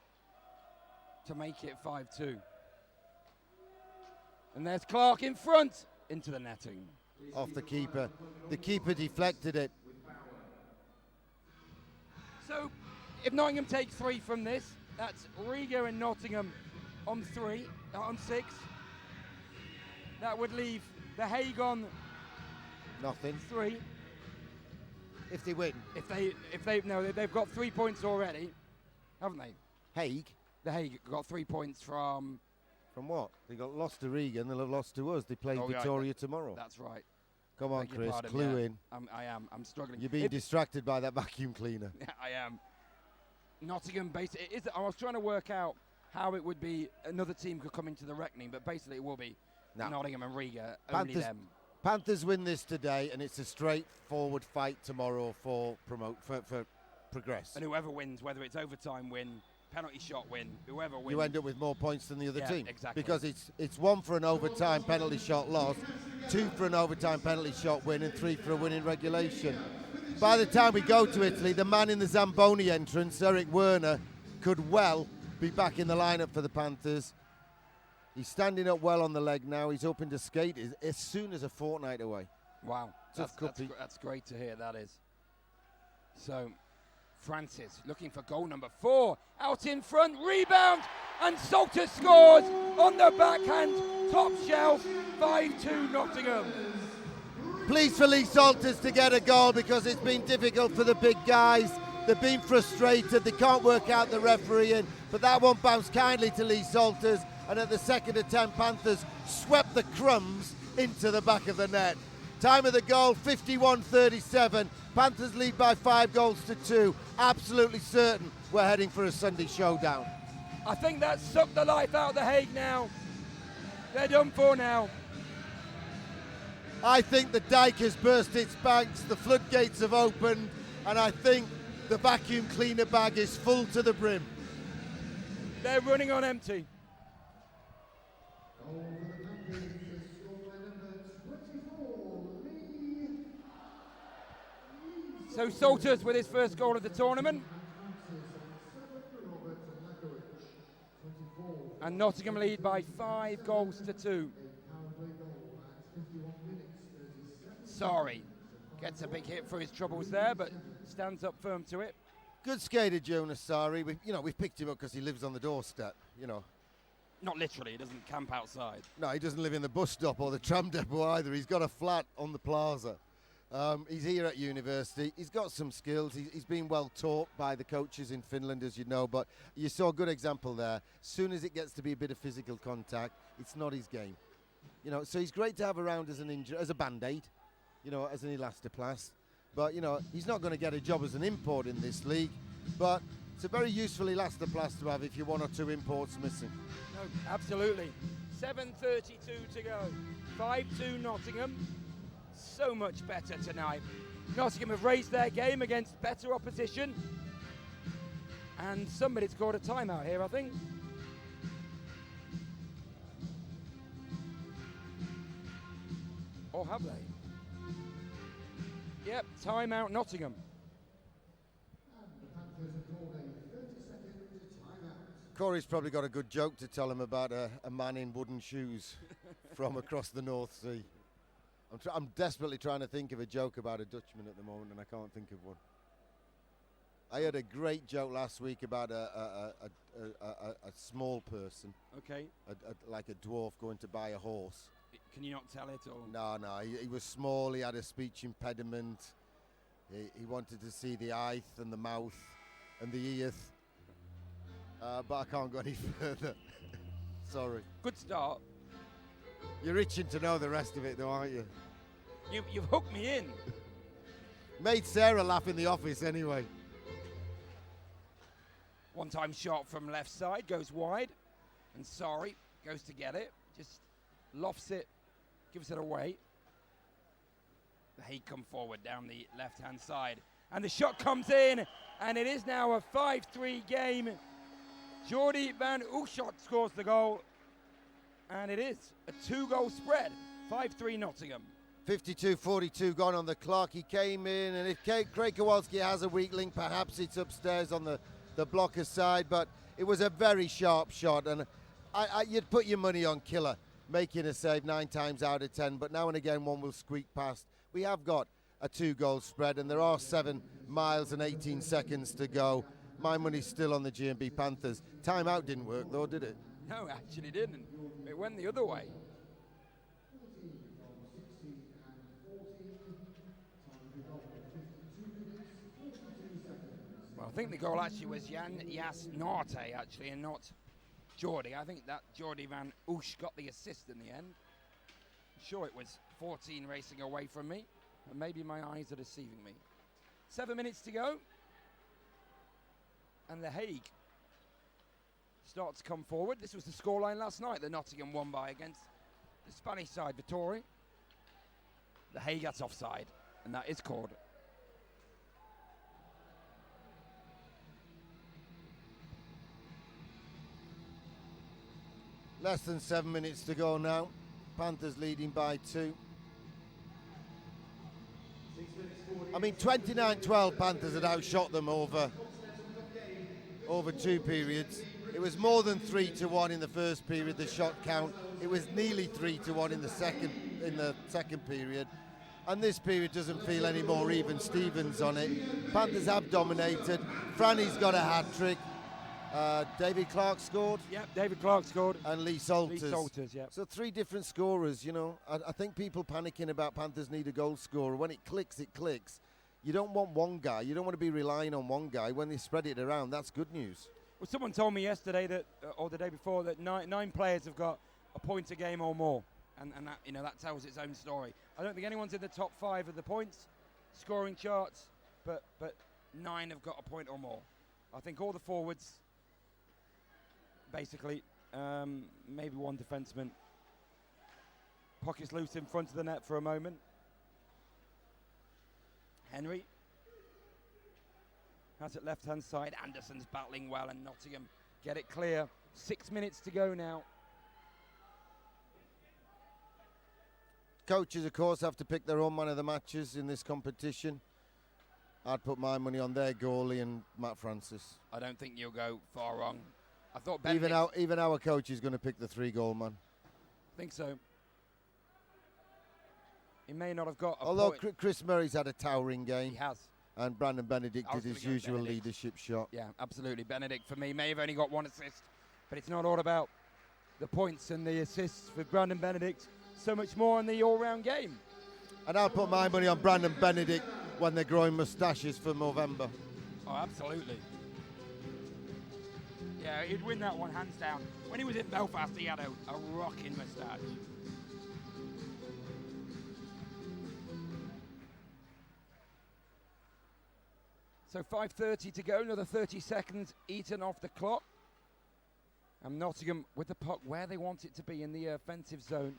to make it 5-2. And there's Clark in front, into the netting. Off the keeper. The keeper deflected it. So, if Nottingham take 3 from this, that's Riga and Nottingham on 6. That would leave the Hague on nothing. 3. If they win. They've got 3 points already, haven't they? Hague? The Hague got 3 points from... From what? They got lost to Riga and they'll have lost to us. They play Victoria tomorrow. That's right. Come on, Chris, clue in. I'm struggling. You're being distracted by that vacuum cleaner. I am. Nottingham, basically, I was trying to work out how it would be another team could come into the reckoning, but basically it will be Nottingham and Riga, only them. Panthers win this today, and it's a straightforward fight tomorrow for progress. And whoever wins, whether it's overtime win, penalty shot win, whoever wins, you end up with more points than the other team. Exactly. Because it's 1 for an overtime penalty shot loss, 2 for an overtime penalty shot win, and 3 for a win in regulation. By the time we go to Italy, the man in the Zamboni entrance, Eric Werner, could well be back in the lineup for the Panthers. He's standing up well on the leg now. He's hoping to skate as soon as a fortnight away. Wow, that's great to hear, that is. So, Francis looking for goal number 4. Out in front, rebound, and Salter scores on the backhand, top shelf, 5-2 Nottingham. Pleased for Lee Salters to get a goal because it's been difficult for the big guys. They've been frustrated, they can't work out the refereeing, but that one bounced kindly to Lee Salters, and at the second attempt, Panthers swept the crumbs into the back of the net. Time of the goal, 51-37. Panthers lead by 5-2. Absolutely certain we're heading for a Sunday showdown. I think that sucked the life out of the Hague now. They're done for now. I think the dike has burst its banks, the floodgates have opened, and I think the vacuum cleaner bag is full to the brim. They're running on empty. So Salters with his first goal of the tournament. And Nottingham lead by 5-2. Sorry, gets a big hit for his troubles there, but stands up firm to it. Good skater, Jonas Sari. We've picked him up because he lives on the doorstep, Not literally, he doesn't camp outside. No, he doesn't live in the bus stop or the tram depot either. He's got a flat on the plaza. He's here at university. He's got some skills. He's been well taught by the coaches in Finland, as you know, but you saw a good example there. As soon as it gets to be a bit of physical contact, it's not his game. So he's great to have around as as a band-aid, as an elastoplast. But, he's not going to get a job as an import in this league, but it's a very useful elastoplast to have if you're one or two imports missing. No, absolutely. 7:32 to go. 5-2 Nottingham. So much better tonight. Nottingham have raised their game against better opposition. And somebody scored a timeout here, I think. Or have they? Yep, timeout Nottingham. Corey's probably got a good joke to tell him about a man in wooden shoes from across the North Sea. I'm desperately trying to think of a joke about a Dutchman at the moment, and I can't think of one. I heard a great joke last week about a small person. Okay. Like a dwarf going to buy a horse. Can you not tell it? Or? No. He was small. He had a speech impediment. He wanted to see the eyes and the mouth and the ears. But I can't go any further. Sorry. Good start. You're itching to know the rest of it, though, aren't you? You've hooked me in. Made Sarah laugh in the office anyway. One-time shot from left side, goes wide. And Sari goes to get it. Just lofts it, gives it away. The Hague come forward down the left-hand side. And the shot comes in, and it is now a 5-3 game. Jordi van Oeschot scores the goal. And it is a 2-goal spread, 5-3 Nottingham. 52-42 gone on the clock. He came in, and if Craig Kowalski has a weak link, perhaps it's upstairs on the blocker side, but it was a very sharp shot, and you'd put your money on Killer making a save 9 times out of 10, but now and again one will squeak past. We have got a 2-goal spread, and there are 7 miles and 18 seconds to go. My money's still on the G&B Panthers. Timeout didn't work though, did it? No, actually didn't. It went the other way. Well, I think the goal actually was Jas Narte, actually, and not Jordi. I think that Jordi van Oesch got the assist in the end. I'm sure it was 14 racing away from me, and maybe my eyes are deceiving me. 7 minutes to go. And the Hague start to come forward. This was the scoreline last night that Nottingham won by against the Spanish side, Vittori. The Hague gets offside, and that is called. Less than 7 minutes to go now. Panthers leading by 2. I mean, 29-12 Panthers had outshot them over 2 periods. It was more than 3-1 in the first period, the shot count. It was nearly 3-1 in the second period. And this period doesn't feel any more even Stevens on it. Panthers have dominated. Franny's got a hat-trick. David Clark scored. Yep, David Clark scored. And Lee Salters. Lee Salters, yeah. So 3 different scorers, I think people panicking about Panthers need a goal scorer. When it clicks, it clicks. You don't want one guy. You don't want to be relying on one guy. When they spread it around, that's good news. Well, someone told me yesterday that, or the day before, that nine players have got a point a game or more, and that that tells its own story. I don't think anyone's in the top 5 of the points scoring charts, but 9 have got a point or more. I think all the forwards, basically, maybe one defenseman. Pockets loose in front of the net for a moment. Henry has it left-hand side. Anderson's battling well, and Nottingham get it clear. 6 minutes to go now. Coaches, of course, have to pick their own man of the matches in this competition. I'd put my money on their goalie and Matt Francis. I don't think you'll go far wrong. I thought even our coach is going to pick the 3-goal man. I think so. He may not have got a Although point. Chris Murray's had a towering game. He has. and Brandon Benedict I was did his gonna go usual Benedict. leadership shot. Yeah, absolutely. Benedict, for me, may have only got 1 assist, but it's not all about the points and the assists for Brandon Benedict. So much more in the all-round game. And I'll put my money on Brandon Benedict when they're growing moustaches for November. Oh, absolutely. Yeah, he'd win that one hands down. When he was in Belfast, he had a rocking moustache. So 5:30 to go, another 30 seconds eaten off the clock. And Nottingham with the puck where they want it to be in the offensive zone.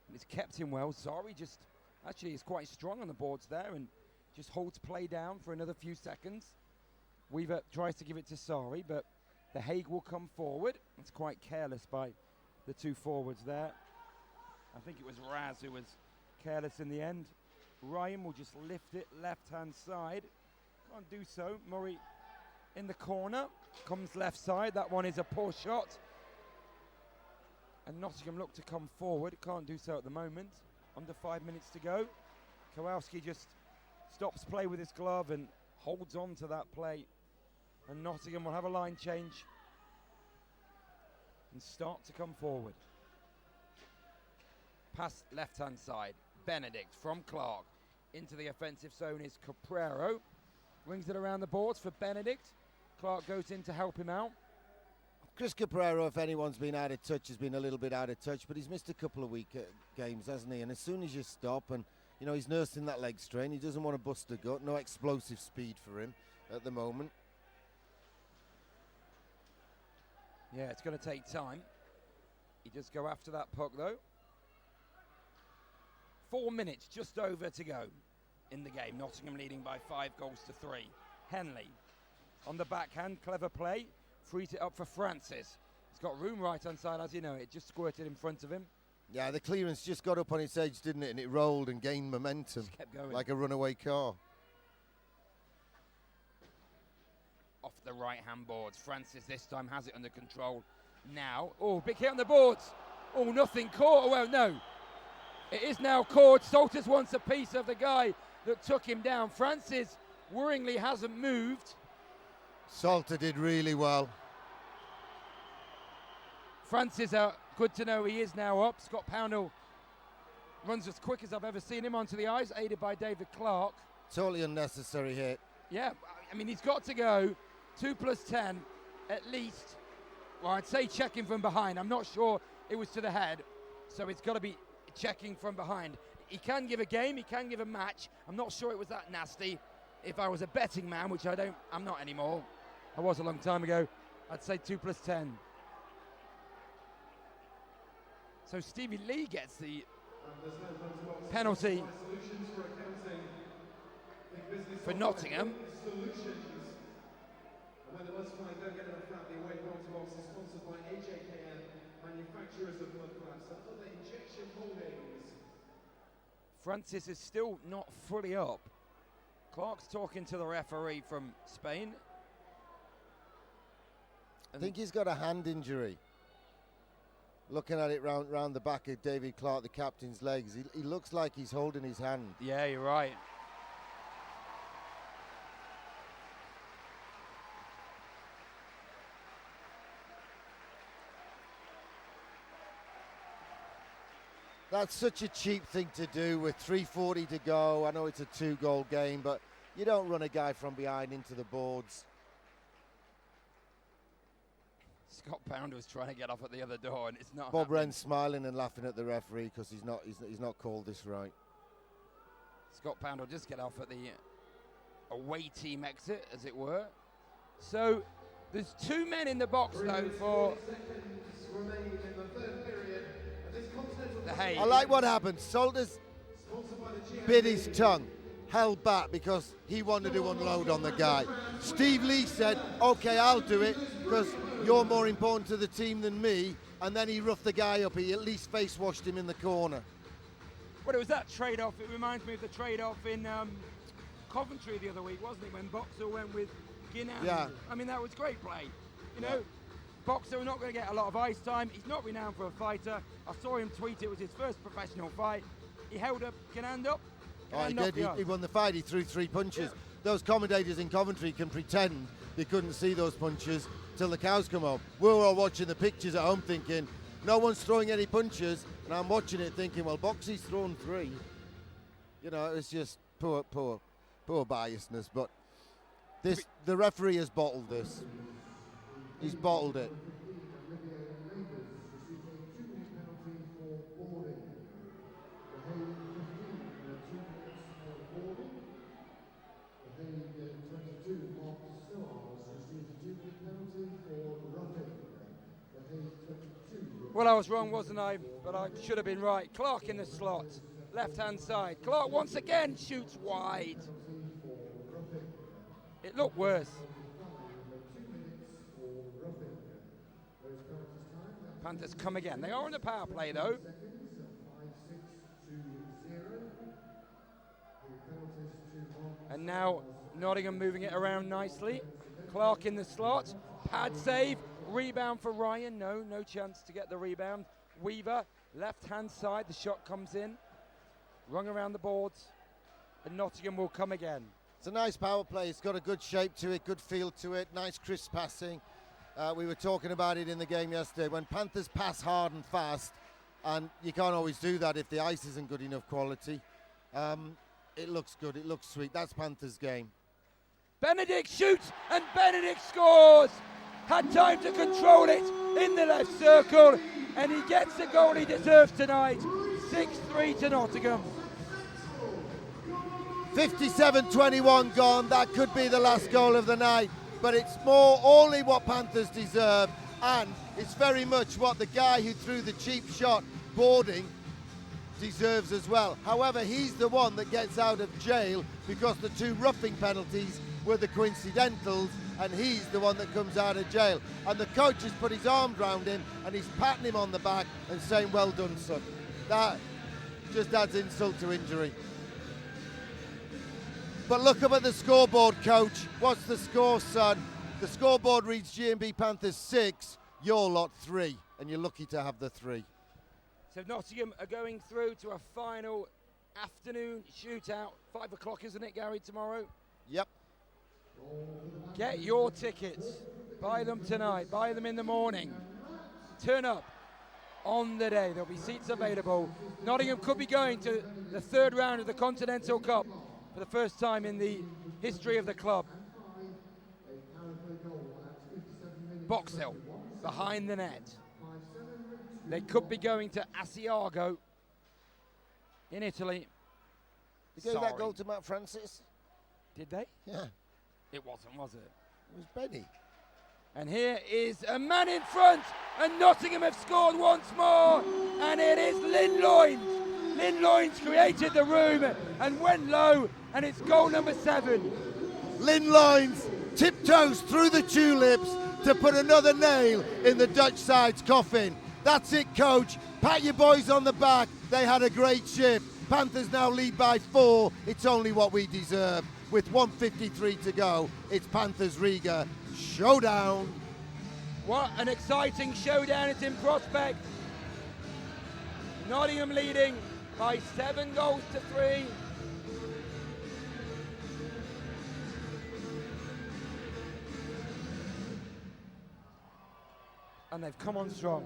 And it's kept him well. Zari just actually is quite strong on the boards there and just holds play down for another few seconds. Weaver tries to give it to Sari, but the Hague will come forward. It's quite careless by the two forwards there. I think it was Raz who was careless in the end. Ryan will just lift it left-hand side. Can't do so. Murray in the corner. Comes left side. That one is a poor shot. And Nottingham look to come forward. Can't do so at the moment. Under 5 minutes to go. Kowalski just stops play with his glove and holds on to that play. And Nottingham will have a line change and start to come forward. Pass left-hand side. Benedict from Clark. Into the offensive zone is Caprero. Rings it around the boards for Benedict. Clark goes in to help him out. Chris Caprero, if anyone's been out of touch, has been a little bit out of touch, but he's missed a couple of week games, hasn't he? And as soon as you stop, and you know he's nursing that leg strain, he doesn't want to bust a gut. No explosive speed for him at the moment. Yeah, it's going to take time. He does go after that puck though. 4 minutes just over to go in the game. Nottingham leading by 5-3. Henley on the backhand, clever play. Frees it up for Francis. He's got room right hand side, as you know. It just squirted in front of him. Yeah, the clearance just got up on its edge, didn't it? And it rolled and gained momentum. Just kept going. Like a runaway car. Off the right hand boards. Francis this time has it under control now. Oh, big hit on the boards. Oh, nothing caught. Oh, well, no. It is now caught. Salters wants a piece of the guy that took him down. Francis worryingly hasn't moved. Salter did really well. Francis, good to know he is now up. Scott Poundell runs as quick as I've ever seen him onto the ice, aided by David Clark. Totally unnecessary hit. Yeah, I mean, he's got to go 2+10 at least. Well, I'd say checking from behind. I'm not sure it was to the head, so it's got to be checking from behind. He can give a game, he can give a match. I'm not sure it was that nasty. If I was a betting man, which I'm not anymore. I was a long time ago. I'd say 2+10. So Stevie Lee gets the penalty for Nottingham. Francis is still not fully up. Clark's talking to the referee from Spain. I think he's got a hand injury. Looking at it round the back of David Clark, the captain's legs, he looks like he's holding his hand. Yeah, you're right. That's such a cheap thing to do with 3:40 to go. I know it's a 2-goal game, but you don't run a guy from behind into the boards. Scott Poundell was trying to get off at the other door, and it's not. Bob happening. Wren's smiling and laughing at the referee because he's not called this right. Scott Poundell just get off at the away team exit, as it were. So there's 2 men in the box though for the Hague. I like what happened. Salters bit his tongue, held back because he wanted to unload on the guy. Steve Lee said, okay, I'll do it because you're more important to the team than me, and then he roughed the guy up. He at least face washed him in the corner. Well, it was that trade-off. It reminds me of the trade-off in Coventry the other week, wasn't it, when Boxer went with Guinan? Yeah. I mean, that was great play. You know, Boxer not going to get a lot of ice time. He's not renowned for a fighter. I saw him tweet it was his first professional fight. He held up Guinan up. Oh, he did. He won the fight. He threw 3 punches. those commentators in Coventry can pretend they couldn't see those punches till the cows come home. We're all watching the pictures at home thinking, no one's throwing any punches, and I'm watching it thinking, well, Boxy's thrown 3. You know, it's just poor biasness, but the referee has bottled this. He's bottled it. Well, I was wrong, wasn't I? But I should have been right. Clark in the slot, left-hand side. Clark once again shoots wide. It looked worse. Panthers come again. They are in the power play, though. And now Nottingham moving it around nicely. Clark in the slot. Pad save. Rebound for Ryan. No chance to get the rebound. Weaver, left-hand side. The shot comes in. Rung around the boards. And Nottingham will come again. It's a nice power play. It's got a good shape to it, good feel to it. Nice crisp passing. We were talking about it in the game yesterday. When Panthers pass hard and fast, and you can't always do that if the ice isn't good enough quality, it looks good. It looks sweet. That's Panthers' game. Benedict shoots, and Benedict scores! Had time to control it in the left circle, and he gets the goal he deserves tonight. 6-3 to Nottingham. 57-21 gone. That could be the last goal of the night, but it's more only what Panthers deserve, and it's very much what the guy who threw the cheap shot, Boarding, deserves as well. However, he's the one that gets out of jail because the 2 roughing penalties were the coincidentals, and he's the one that comes out of jail. And the coach has put his arms round him and he's patting him on the back and saying, well done, son. That just adds insult to injury. But look up at the scoreboard, coach. What's the score, son? The scoreboard reads G&B Panthers 6, your lot 3, and you're lucky to have the 3. So Nottingham are going through to a final afternoon shootout. 5 o'clock, isn't it, Gary, tomorrow? Yep. Get your tickets. Buy them tonight. Buy them in the morning. Turn up on the day. There'll be seats available. Nottingham could be going to the 3rd round of the Continental Cup for the first time in the history of the club. Boxhill behind the net. They could be going to Asiago in Italy. They gave that goal to Matt Francis? Did they? Yeah. It wasn't, was it? It was Benny. And here is a man in front, and Nottingham have scored once more, and it is Lynn Loynes. Lynn Loynes created the room and went low, and it's goal number 7. Lynn Loynes tiptoes through the tulips to put another nail in the Dutch side's coffin. That's it, coach. Pat your boys on the back. They had a great shift. Panthers now lead by 4. It's only what we deserve. With 1:53 to go, it's Panthers Riga showdown. What an exciting showdown it's in prospect. Nottingham leading by 7 goals to 3. And they've come on strong.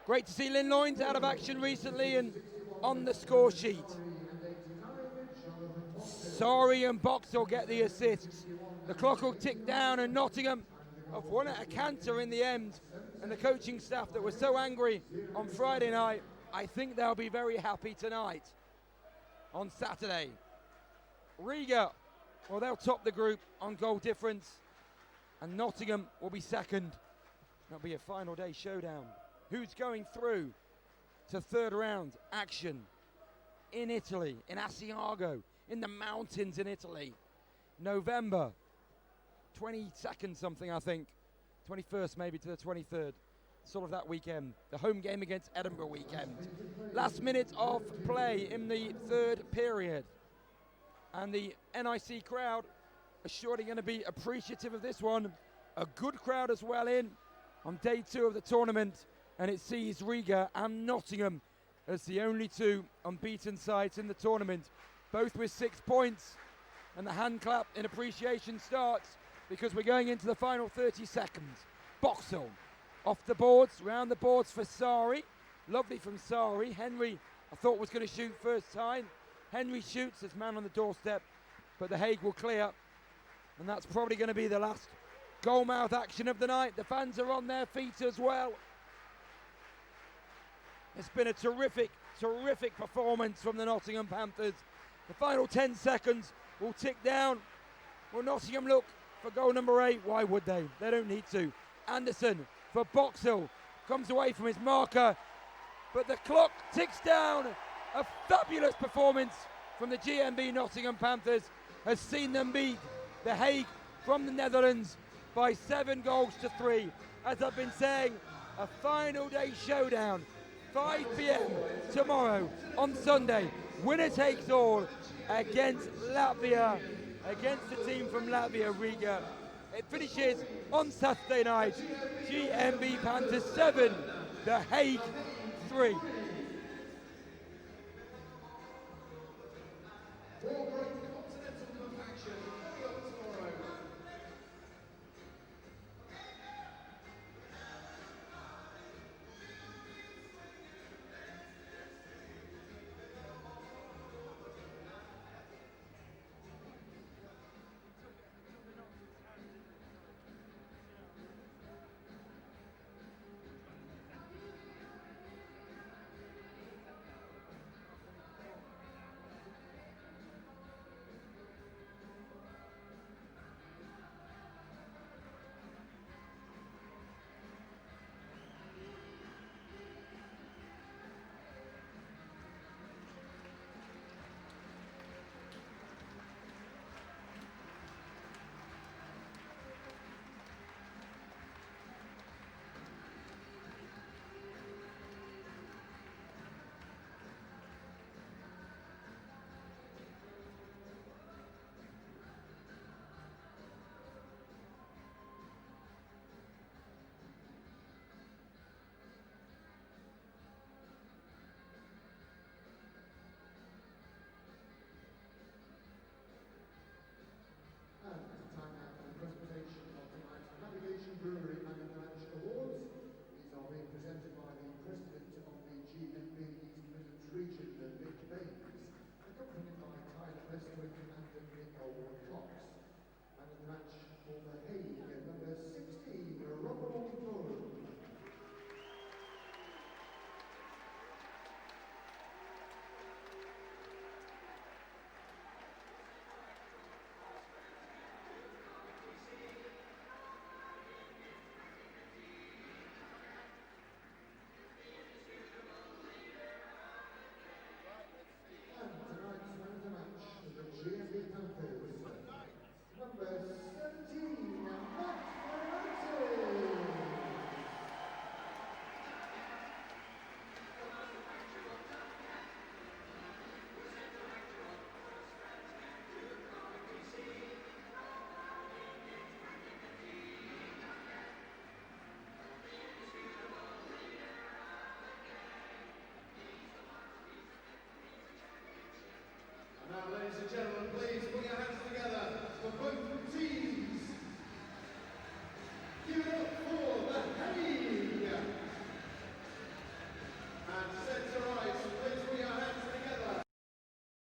Great to see Lynn Loynes out of action recently and on the score sheet. Sorry and Boxall get the assists. The clock will tick down and Nottingham have won at a canter in the end. And the coaching staff that were so angry on Friday night, I think they'll be very happy tonight on Saturday. Riga, well, they'll top the group on goal difference. And Nottingham will be second. That'll be a final day showdown. Who's going through to 3rd round action in Italy, in Asiago, in the mountains in Italy. November 22nd something, I think. 21st maybe to the 23rd. Sort of that weekend. The home game against Edinburgh weekend. Last minute of play in the 3rd period. And the NIC crowd are surely going to be appreciative of this one. A good crowd as well in on day 2 of the tournament. And it sees Riga and Nottingham as the only two unbeaten sides in the tournament, both with 6 points. And the hand clap in appreciation starts because we're going into the final 30 seconds. Boxall off the boards, round the boards for Sari. Lovely from Sari. Henry, I thought, was going to shoot first time. Henry shoots as man on the doorstep, but the Hague will clear. And that's probably going to be the last goalmouth action of the night. The fans are on their feet as well. It's been a terrific, terrific performance from the Nottingham Panthers. The final 10 seconds will tick down. Will Nottingham look for goal number 8? Why would they? They don't need to. Anderson for Boxall comes away from his marker, but the clock ticks down. A fabulous performance from the GMB Nottingham Panthers has seen them beat the Hague from the Netherlands by 7 goals to 3. As I've been saying, a final day showdown. 5 p.m. tomorrow on Sunday. Winner takes all against Latvia, against the team from Latvia, Riga. It finishes on Saturday night. GMB Panthers 7, The Hague 3. Now, ladies and gentlemen, please put your hands together for both